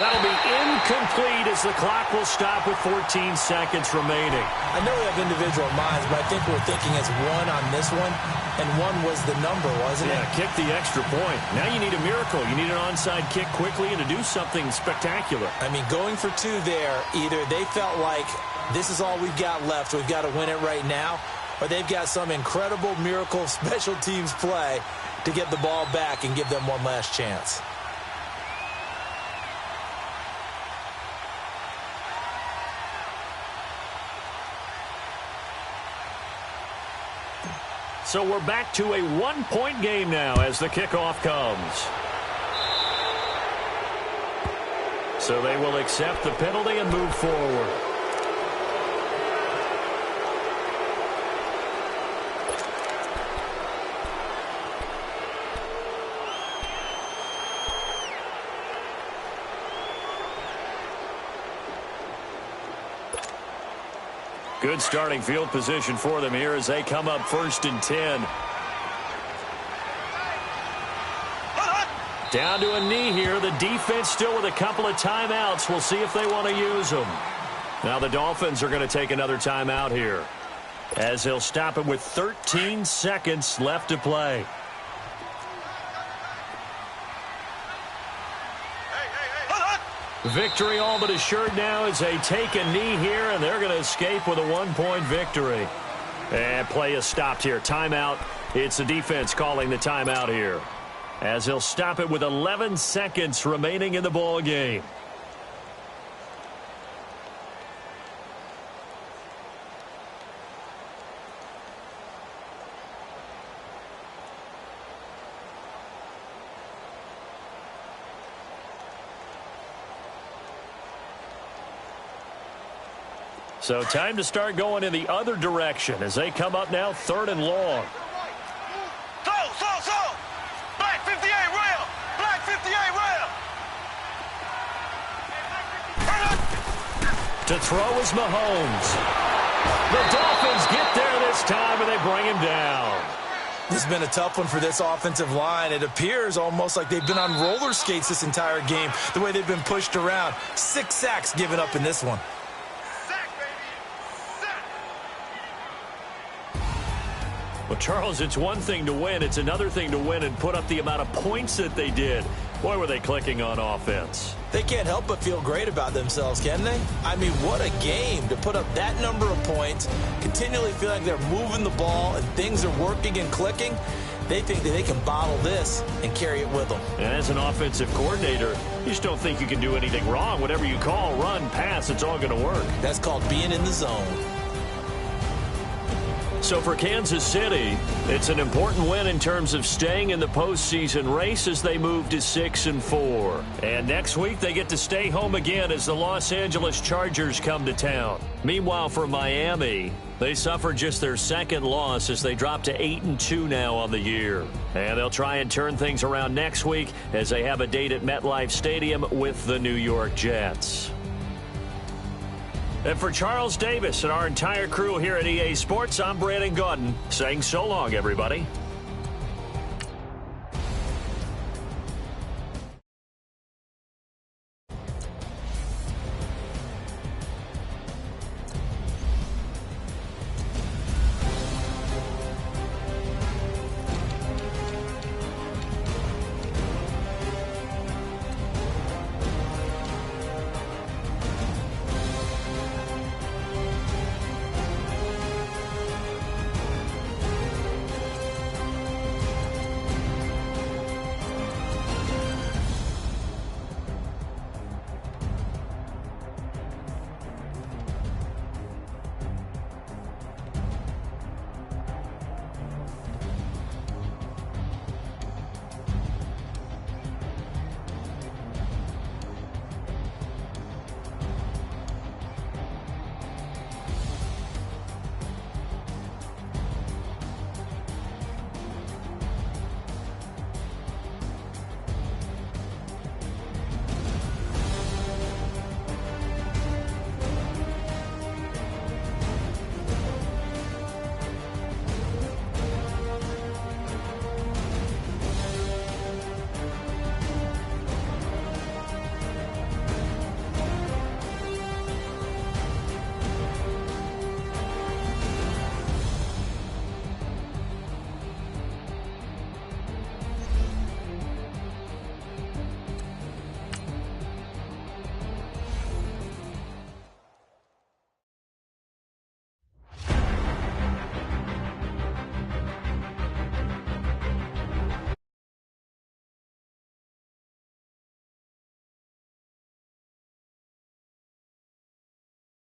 That'll be incomplete as the clock will stop with 14 seconds remaining. I know we have individual minds, but I think we're thinking it's 1 on this one, and 1 was the number, wasn't it? Yeah, kick the extra point. Now you need a miracle. You need an onside kick quickly and to do something spectacular. I mean, going for 2 there, either they felt like this is all we've got left, we've got to win it right now, or they've got some incredible miracle special teams play to get the ball back and give them one last chance. So we're back to a 1-point game now as the kickoff comes. So they will accept the penalty and move forward. Good starting field position for them here as they come up 1st and 10. Down to a knee here. The defense still with a couple of timeouts. We'll see if they want to use them. Now the Dolphins are going to take another timeout here as they'll stop it with 13 seconds left to play. Victory all but assured now as they take a knee here, and they're going to escape with a 1-point victory. And play is stopped here. Timeout It's the defense calling the timeout here, as he'll stop it with 11 seconds remaining in the ball game. So time to start going in the other direction as they come up now 3rd and long. So. Black 58 rail. Black 58 rail. To throw is Mahomes. The Dolphins get there this time, and they bring him down. This has been a tough one for this offensive line. It appears almost like they've been on roller skates this entire game, the way they've been pushed around. 6 sacks given up in this one. Well, Charles, it's one thing to win. It's another thing to win and put up the amount of points that they did. Boy, were they clicking on offense. They can't help but feel great about themselves, can they? I mean, what a game to put up that number of points, continually feel like they're moving the ball and things are working and clicking. They think that they can bottle this and carry it with them. And as an offensive coordinator, you just don't think you can do anything wrong. Whatever you call, run, pass, it's all going to work. That's called being in the zone. So for Kansas City, it's an important win in terms of staying in the postseason race as they move to 6-4. And next week, they get to stay home again as the Los Angeles Chargers come to town. Meanwhile, for Miami, they suffered just their 2nd loss as they drop to 8-2 now on the year. And they'll try and turn things around next week as they have a date at MetLife Stadium with the New York Jets. And for Charles Davis and our entire crew here at EA Sports, I'm Brandon Gaudin saying so long, everybody.